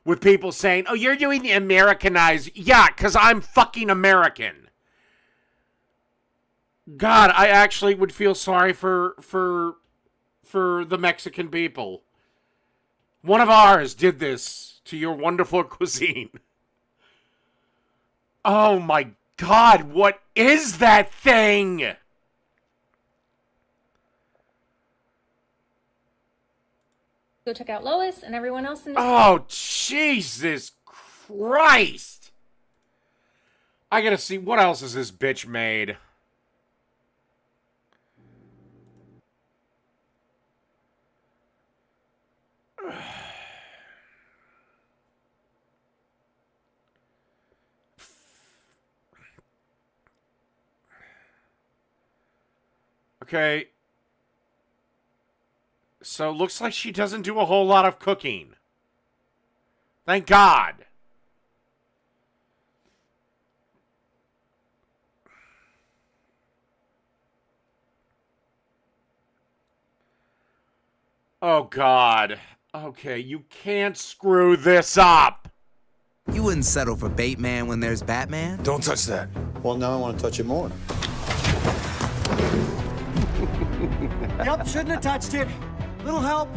with people saying, oh, you're doing the Americanized. Yeah, because I'm fucking American. God, I actually would feel sorry for the Mexican people. One of ours did this to your wonderful cuisine. Oh my God, what is that thing? Go check out Lois and everyone else in this. Oh, Jesus Christ. I gotta see, what else has this bitch made? Okay. So looks like she doesn't do a whole lot of cooking. Thank God. Oh God. Okay, you can't screw this up. You wouldn't settle for Bateman when there's Batman? Don't touch that. Well, now I want to touch it more. Yep, shouldn't have touched it. Little help.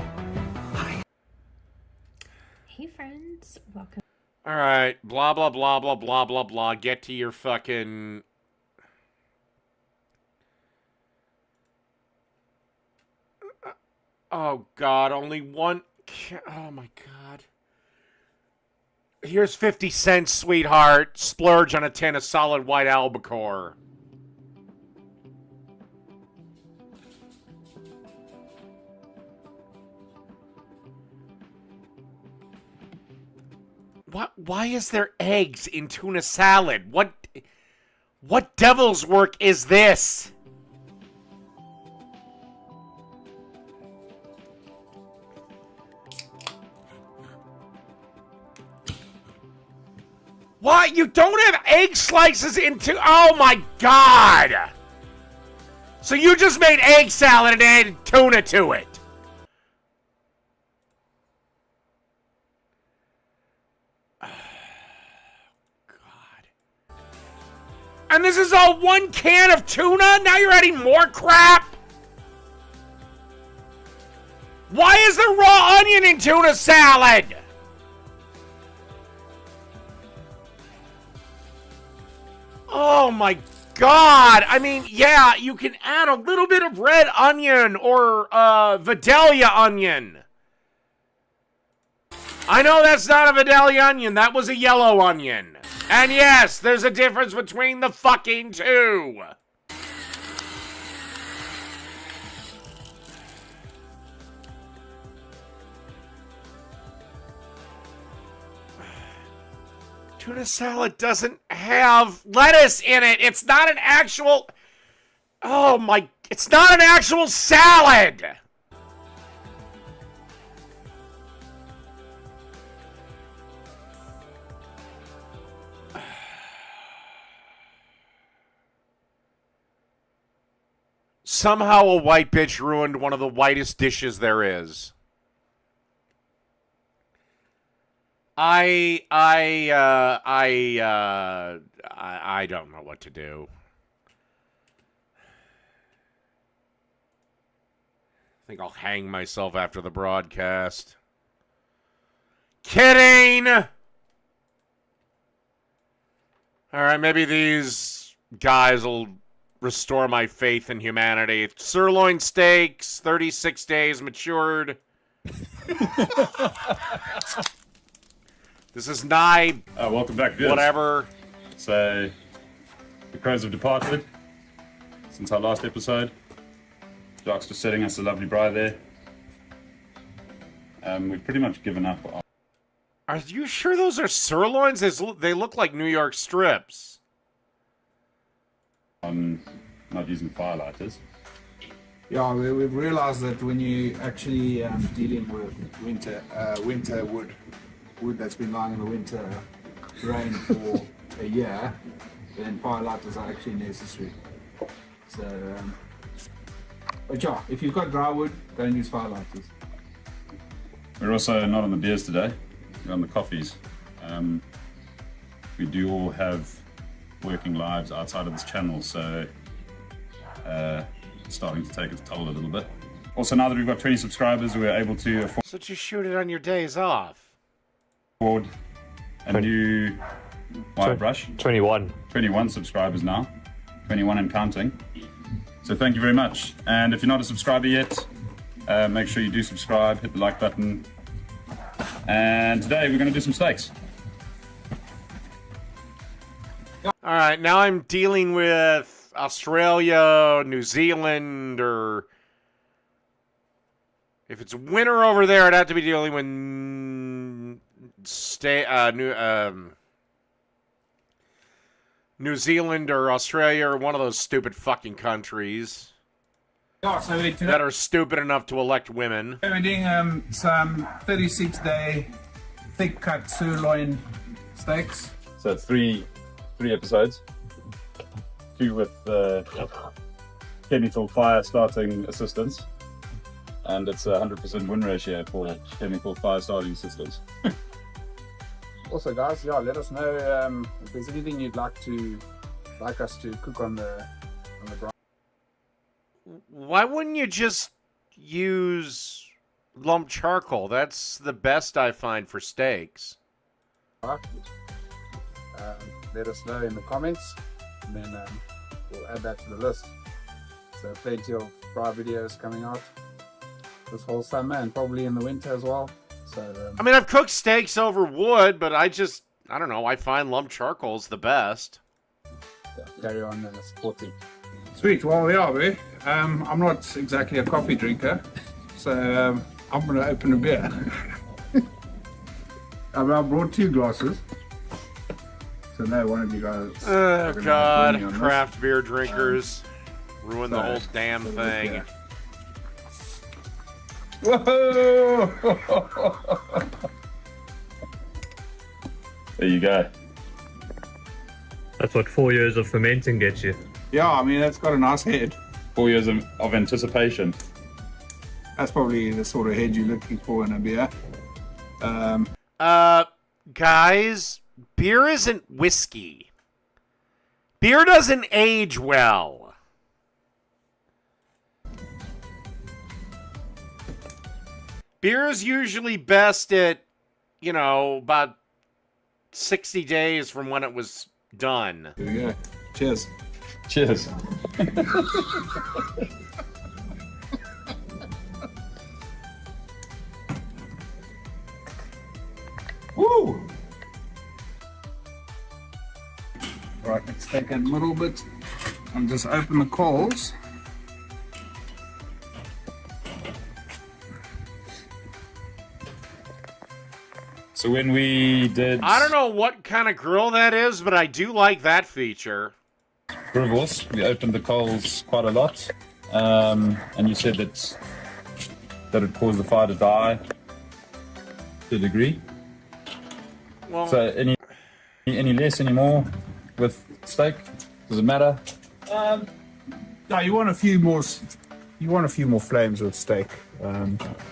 Hey friends, welcome. All right, blah, blah, blah, blah, blah, blah, blah. Get to your fucking... Oh, God, only one... Oh, my God. Here's 50 cents, sweetheart. Splurge on a tin of solid white albacore. Why is there eggs in tuna salad? What devil's work is this? What? You don't have egg slices into... Oh my God! So you just made egg salad and added tuna to it. And this is all one can of tuna? Now you're adding more crap? Why is there raw onion in tuna salad? Oh my God. I mean, yeah, you can add a little bit of red onion or Vidalia onion. I know that's not a Vidalia onion. That was a yellow onion. And yes, there's a difference between the fucking two. Tuna salad doesn't have lettuce in it. It's not an actual... Oh my... It's not an actual salad! Somehow a white bitch ruined one of the whitest dishes there is. I don't know what to do. I think I'll hang myself after the broadcast. Kidding! Alright, maybe these guys will restore my faith in humanity. Sirloin steaks, 36 days matured. This is nigh. Welcome back, viewers. Whatever. So, the crows have departed since our last episode. Jock's just setting us a lovely braai there. We've pretty much given up. Are you sure those are sirloins? They look like New York strips. Not using firelighters. Yeah, we've realized that when you actually dealing with winter wood that's been lying in the winter rain for a year, then firelighters are actually necessary. So, but yeah, if you've got dry wood, don't use firelighters. We're also not on the beers today. on the coffees. We do all have working lives outside of this channel, so it's starting to take its toll a little bit. Also, now that we've got 20 subscribers, we're able to afford So just shoot it on your days off. a new wire brush. 21 subscribers now. 21 and counting. So thank you very much. And if you're not a subscriber yet, make sure you do subscribe, hit the like button. And today we're going to do some steaks. All right, now I'm dealing with Australia, New Zealand, or if it's winter over there, I'd have to be dealing with New Zealand or Australia or one of those stupid fucking countries that are stupid enough to elect women. We're doing some 36-day thick cut sirloin steaks. So it's three episodes. 2 with chemical fire starting assistance. And it's a 100% win ratio for chemical fire starting assistance. Also, guys, yeah, let us know if there's anything you'd like us to cook on the ground. Why wouldn't you just use lump charcoal? That's the best I find for steaks. Let us know in the comments, and then we'll add that to the list. So plenty of fry videos coming out this whole summer and probably in the winter as well. So I mean, I've cooked steaks over wood, but I don't know, I find lump charcoal's the best. yeah, carry on supporting. Sweet. Well, yeah, I'm not exactly a coffee drinker, so I'm going to open a beer. I brought 2 glasses. So now one of you guys. Oh God, craft beer drinkers ruin the whole damn thing. Whoa! There you go. That's what 4 years of fermenting gets you. Yeah, I mean, that's got a nice head. 4 years of anticipation. That's probably the sort of head you're looking for in a beer. Guys, beer isn't whiskey. Beer doesn't age well. Beer is usually best at, about 60 days from when it was done. Here we go. Cheers. Cheers. Woo! Right, let's take a little bit and just open the coals. So when we did... I don't know what kind of grill that is, but I do like that feature. Grivels, we opened the coals quite a lot. And you said that it caused the fire to die to a degree. Well, so any less, any more with steak? Does it matter? No, you want a few more. You want a few more flames with steak.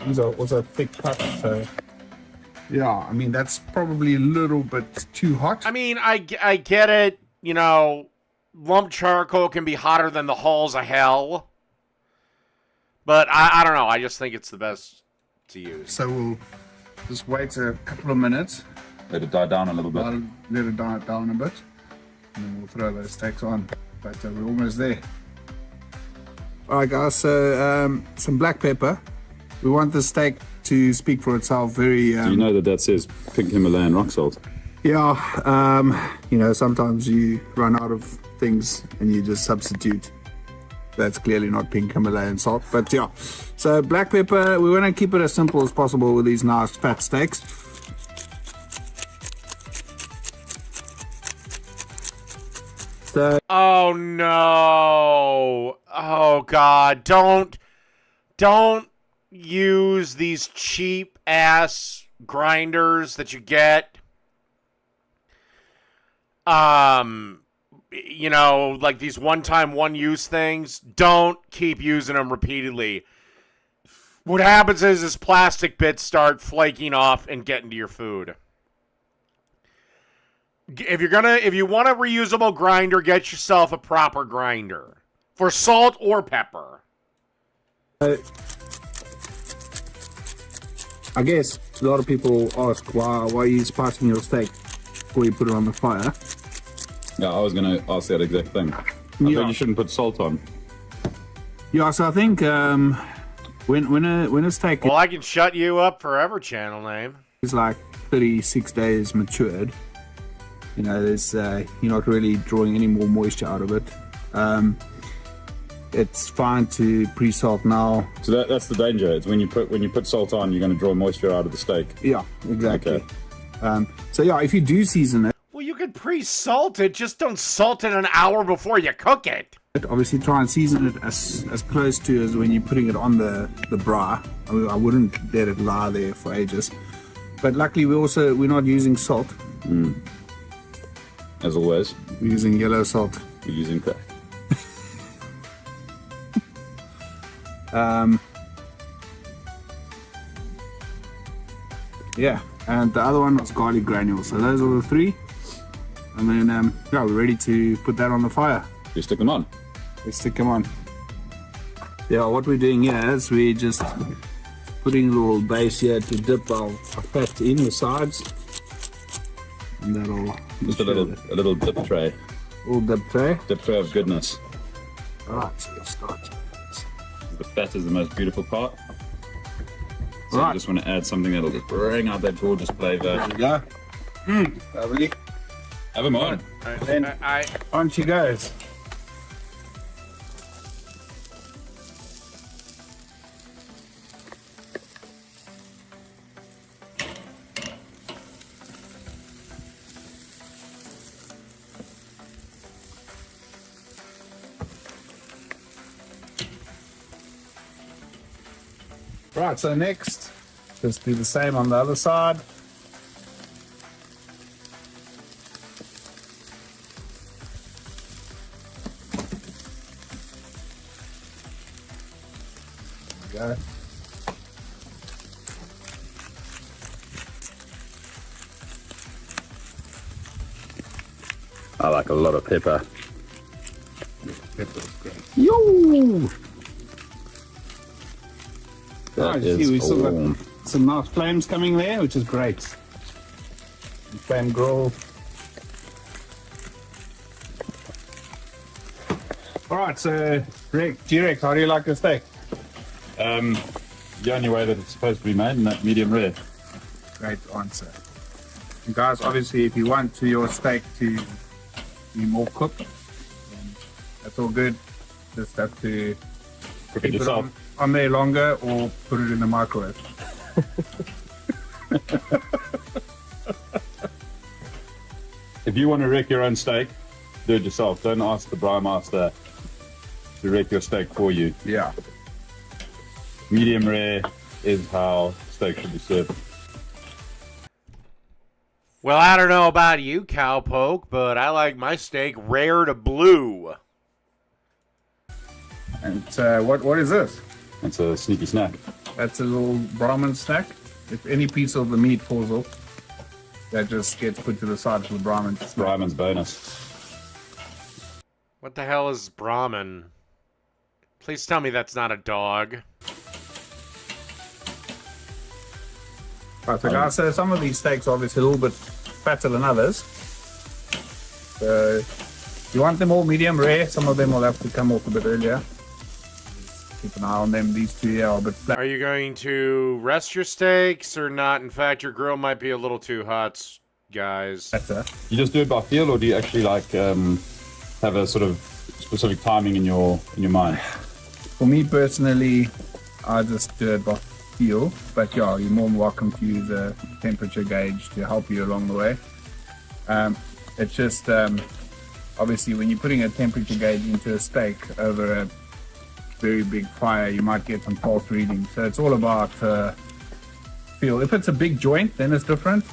These are also thick cut, so yeah. I mean, that's probably a little bit too hot. I mean, I get it. Lump charcoal can be hotter than the halls of hell. But I don't know. I just think it's the best to use. So we'll just wait a couple of minutes. Let it die down a little bit. Let it die down a bit. And then we'll throw those steaks on. But we're almost there. Alright guys, so some black pepper. We want the steak to speak for itself very... Do you know that says pink Himalayan rock salt? Yeah, sometimes you run out of things and you just substitute. That's clearly not pink Himalayan salt, but yeah. So black pepper, we want to keep it as simple as possible with these nice fat steaks. So, oh no! Oh God! Don't use these cheap ass grinders that you get. Like these one-time, one-use things. Don't keep using them repeatedly. What happens is plastic bits start flaking off and getting to your food. If you want a reusable grinder, get yourself a proper grinder for salt or pepper. I guess a lot of people ask why are you spicing your steak before you put it on the fire? Yeah, I was going to ask that exact thing. I think you shouldn't put salt on. Yeah, so I think when a steak Well, I can shut you up forever, channel name. is like 36 days matured, you know, there's you're not really drawing any more moisture out of it. It's fine to pre-salt now. So that's the danger. It's when you put salt on, you're going to draw moisture out of the steak. Yeah, exactly. Okay. So yeah, if you do season it, Well, you could pre-salt it, just don't salt it an hour before you cook it. obviously try and season it as close to as when you're putting it on the braai. I wouldn't let it lie there for ages. But luckily we're not using salt. As always. We're using yellow salt. You're using crack. Yeah, and the other one was garlic granules. So those are the three. And then yeah, we're ready to put that on the fire. You stick them on. We stick them on. Yeah, what we're doing here is we're just putting a little base here to dip our fat in the sides. And that'll just a little dip tray. Little dip tray. Dip tray of goodness. Alright, so we'll start. The fat is the most beautiful part. So Right. you just want to add something that'll just bring out that gorgeous flavour. There we go. Lovely. Have them on. Then on she goes. Right, so next, just do the same on the other side. There we go. I like a lot of pepper. Pepper's great. Yo! Oh, That you see, we is still warm. got some nice flames coming there, which is great. Flame grill. Alright, so Rick, G-Rex, how do you like the steak? The only way that it's supposed to be made, in that medium rare. Great answer. And guys, obviously, if you want your steak to be more cooked, then that's all good. Just have to Cook it keep yourself. on there longer or put it in the microwave. If you want to wreck your own steak, do it yourself. Don't ask the braai master to wreck your steak for you. Yeah. Medium rare is how steak should be served. Well, I don't know about you, Cowpoke, but I like my steak rare to blue. And what is this? It's a sneaky snack. That's a little Brahmin snack. If any piece of the meat falls off, that just gets put to the side for the Brahmin. Brahmin's bonus. What the hell is Brahmin? Please tell me that's not a dog. Right, so guys, so some of these steaks are obviously a little bit fatter than others. So you want them all medium rare. Some of them will have to come off a bit earlier. Just keep an eye on them. These two here are a bit flat. Are you going to rest your steaks or not? In fact, your grill might be a little too hot, guys. You just do it by feel, or do you actually like have a sort of specific timing in your mind? For me personally, I just do it by feel, but yeah, you're more than welcome to use a temperature gauge to help you along the way. It's just obviously when you're putting a temperature gauge into a steak over a very big fire, you might get some false readings. So it's all about feel. If it's a big joint, then it's different.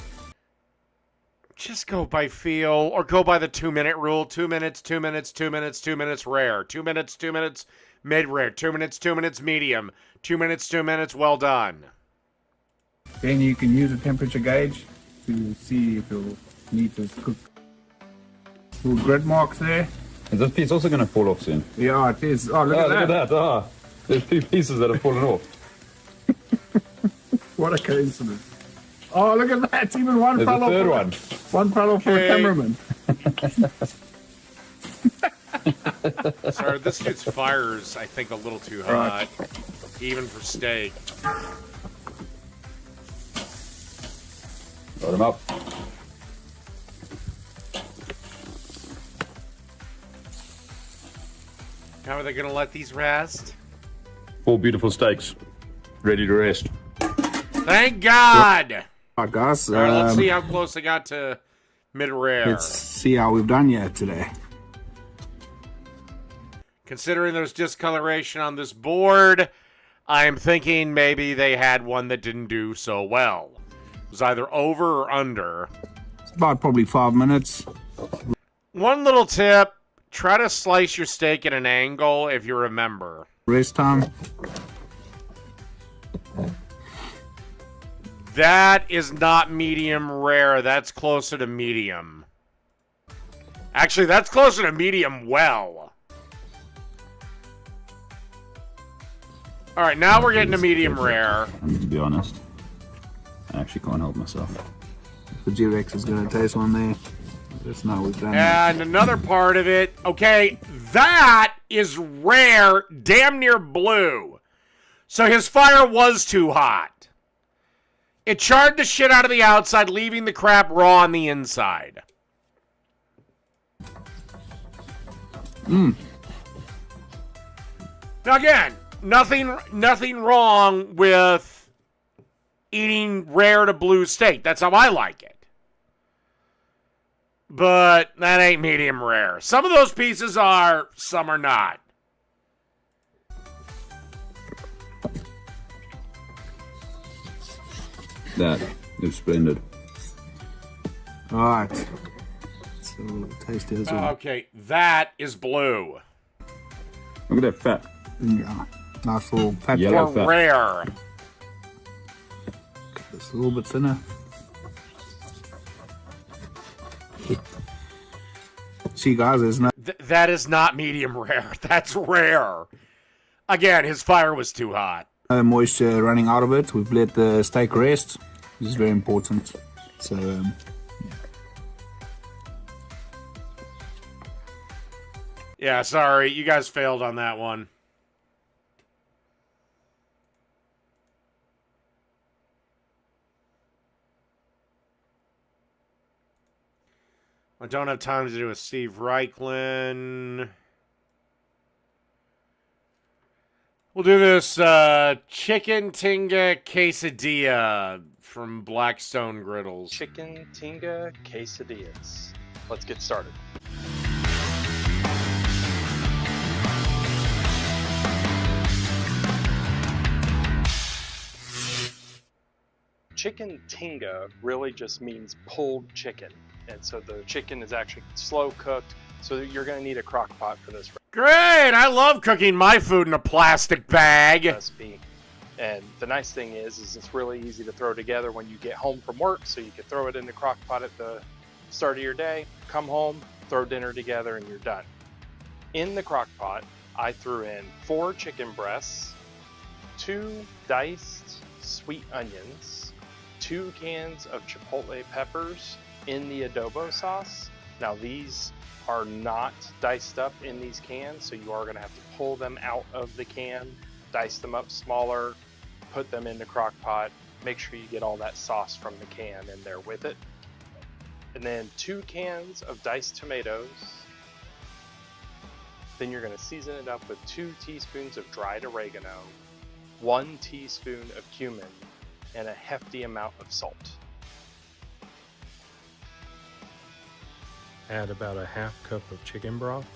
Just go by feel, or go by the 2-minute rule. 2 minutes, 2 minutes, 2 minutes, 2 minutes rare. 2 minutes, 2 minutes, mid-rare. 2 minutes, 2 minutes, medium. 2 minutes, 2 minutes, well done. Then you can use a temperature gauge to see if your meat is cooked. Little grid marks there. Is this piece also going to fall off soon? Yeah, it is. Oh, look at that. Ah, there's 2 pieces that have fallen off. What a coincidence. Oh, look at that. Even one There's fell a off. third one. One fell off for a cameraman. Sorry, this dude's fire's, I think, a little too hot. Even for steak. Load them up. How are they going to let these rest? 4 beautiful steaks. Ready to rest. Thank God! All right, guys. All right, let's see how close I got to mid-rare. Let's see how we've done yet today. Considering there's discoloration on this board, I'm thinking maybe they had one that didn't do so well. It was either over or under. It's about probably 5 minutes. One little tip, try to slice your steak at an angle if you remember. Rest time. That is not medium rare. That's closer to medium. Actually, that's closer to medium well. All right, now we're getting to medium rare. And to be honest, I actually can't help myself. The G-Rex is going to taste one there. That's not what we've done. And another part of it, okay, that is rare, damn near blue. So his fire was too hot. It charred the shit out of the outside, leaving the crap raw on the inside. Now again, nothing wrong with eating rare to blue steak. That's how I like it. But that ain't medium rare. Some of those pieces are, some are not. That is splendid. All right. So taste it as well. Okay, that is blue. Look at that fat. Yeah. Nice little fat. Yellow Or fat. rare. It's a little bit thinner. See, guys, there's not. That is not medium rare. That's rare. Again, his fire was too hot. No moisture running out of it. We've let the steak rest. This is very important. So, Yeah, sorry. You guys failed on that one. I don't have time to do a Steve Reichlin. We'll do this chicken tinga quesadilla from Blackstone Griddles. Chicken tinga quesadillas. Let's get started. Chicken tinga really just means pulled chicken. And so the chicken is actually slow cooked. So you're going to need a crock pot for this Great! I love cooking my food in a plastic bag. recipe. And the nice thing is it's really easy to throw together when you get home from work. So you can throw it in the crock pot at the start of your day, come home, throw dinner together, and you're done. In the crock pot, I threw in 4 chicken breasts, 2 diced sweet onions, 2 cans of chipotle peppers in the adobo sauce. Now these are not diced up in these cans, so you are going to have to pull them out of the can, dice them up smaller, put them in the crock pot, make sure you get all that sauce from the can in there with it. And then 2 cans of diced tomatoes. Then you're going to season it up with 2 teaspoons of dried oregano, 1 teaspoon of cumin, and a hefty amount of salt. Add about a half cup of chicken broth.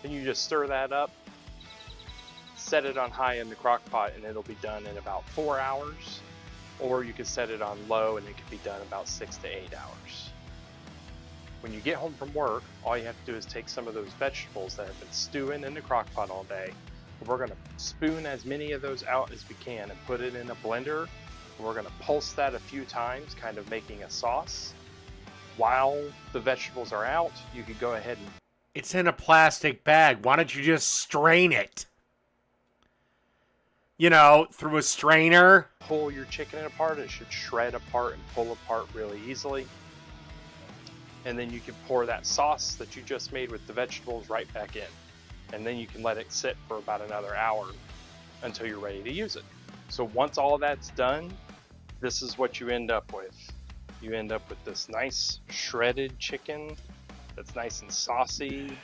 Then you just stir that up, set it on high in the crock pot, and it'll be done in about 4 hours. Or you can set it on low and it can be done about 6 to 8 hours. When you get home from work, all you have to do is take some of those vegetables that have been stewing in the crock pot all day. We're gonna spoon as many of those out as we can and put it in a blender. We're gonna pulse that a few times, kind of making a sauce. While the vegetables are out, you could go ahead and... It's in a plastic bag. Why don't you just strain it? You know, through a strainer. Pull your chicken apart. It should shred apart and pull apart really easily. And then you can pour that sauce that you just made with the vegetables right back in. And then you can let it sit for about another hour until you're ready to use it. So once all of that's done, this is what you end up with. You end up with this nice shredded chicken that's nice and saucy,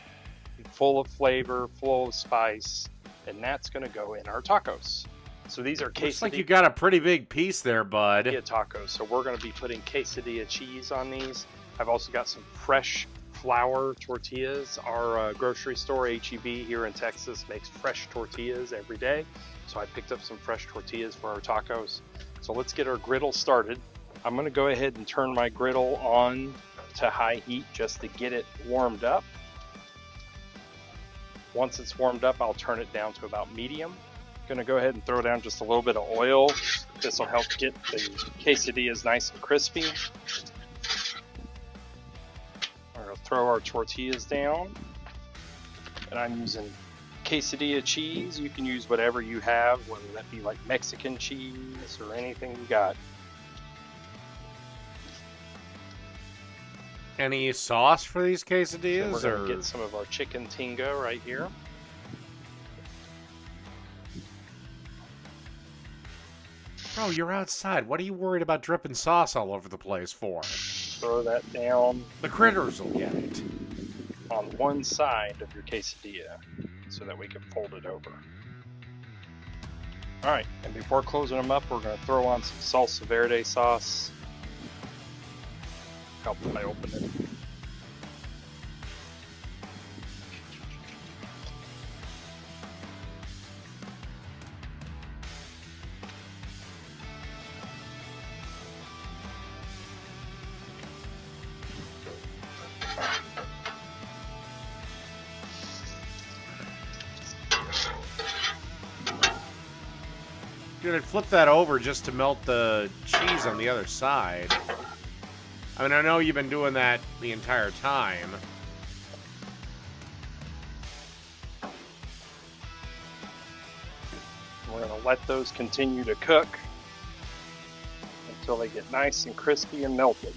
full of flavor, full of spice, and that's gonna go in our tacos. So these are quesadilla. Looks like you got a pretty big piece there, bud. Tacos. So we're gonna be putting quesadilla cheese on these. I've also got some fresh flour tortillas. Our grocery store, H-E-B, here in Texas, makes fresh tortillas every day. So I picked up some fresh tortillas for our tacos. So let's get our griddle started. I'm gonna go ahead and turn my griddle on to high heat just to get it warmed up. Once it's warmed up, I'll turn it down to about medium. Gonna go ahead and throw down just a little bit of oil. This will help get the quesadillas nice and crispy. We're gonna throw our tortillas down. And I'm using quesadilla cheese. You can use whatever you have, whether that be like Mexican cheese or anything you got. Any sauce for these quesadillas? So we're going to get some of our chicken tinga right here. Bro, you're outside. What are you worried about dripping sauce all over the place for? Throw that down. The critters will get it. On one side of your quesadilla so that we can fold it over. All right, and before closing them up, we're going to throw on some salsa verde sauce. Help if I open it. Dude, I'd flip that over just to melt the cheese on the other side. I mean, I know you've been doing that the entire time. We're going to let those continue to cook until they get nice and crispy and melted.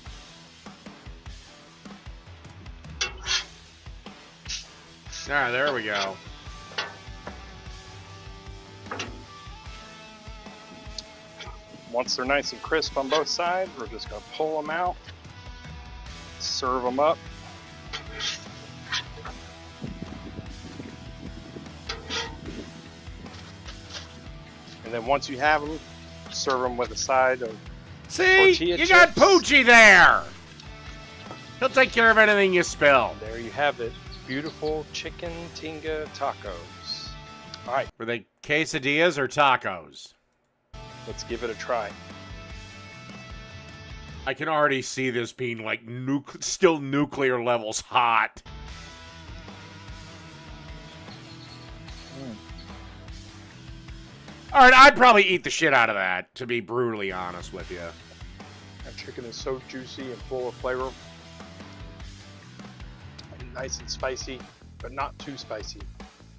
Ah, there we go. Once they're nice and crisp on both sides, we're just going to pull them out, serve them up. And then once you have them, serve them with a side of tortilla you got Poochie there! He'll take care of anything you spill. There you have it. Beautiful chicken tinga tacos. All right. Were they quesadillas or tacos? Let's give it a try. I can already see this being like still nuclear levels hot. All right, I'd probably eat the shit out of that, to be brutally honest with you. That chicken is so juicy and full of flavor. Nice and spicy, but not too spicy.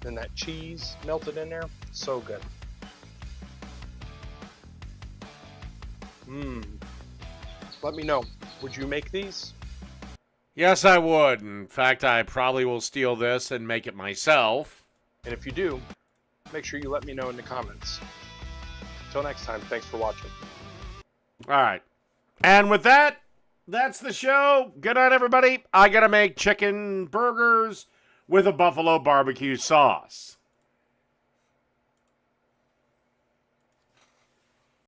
Then that cheese melted in there, so good. Let me know. Would you make these? Yes, I would. In fact, I probably will steal this and make it myself. And if you do, make sure you let me know in the comments. Until next time, thanks for watching. All right. And with that, that's the show. Good night, everybody. I gotta make chicken burgers with a buffalo barbecue sauce.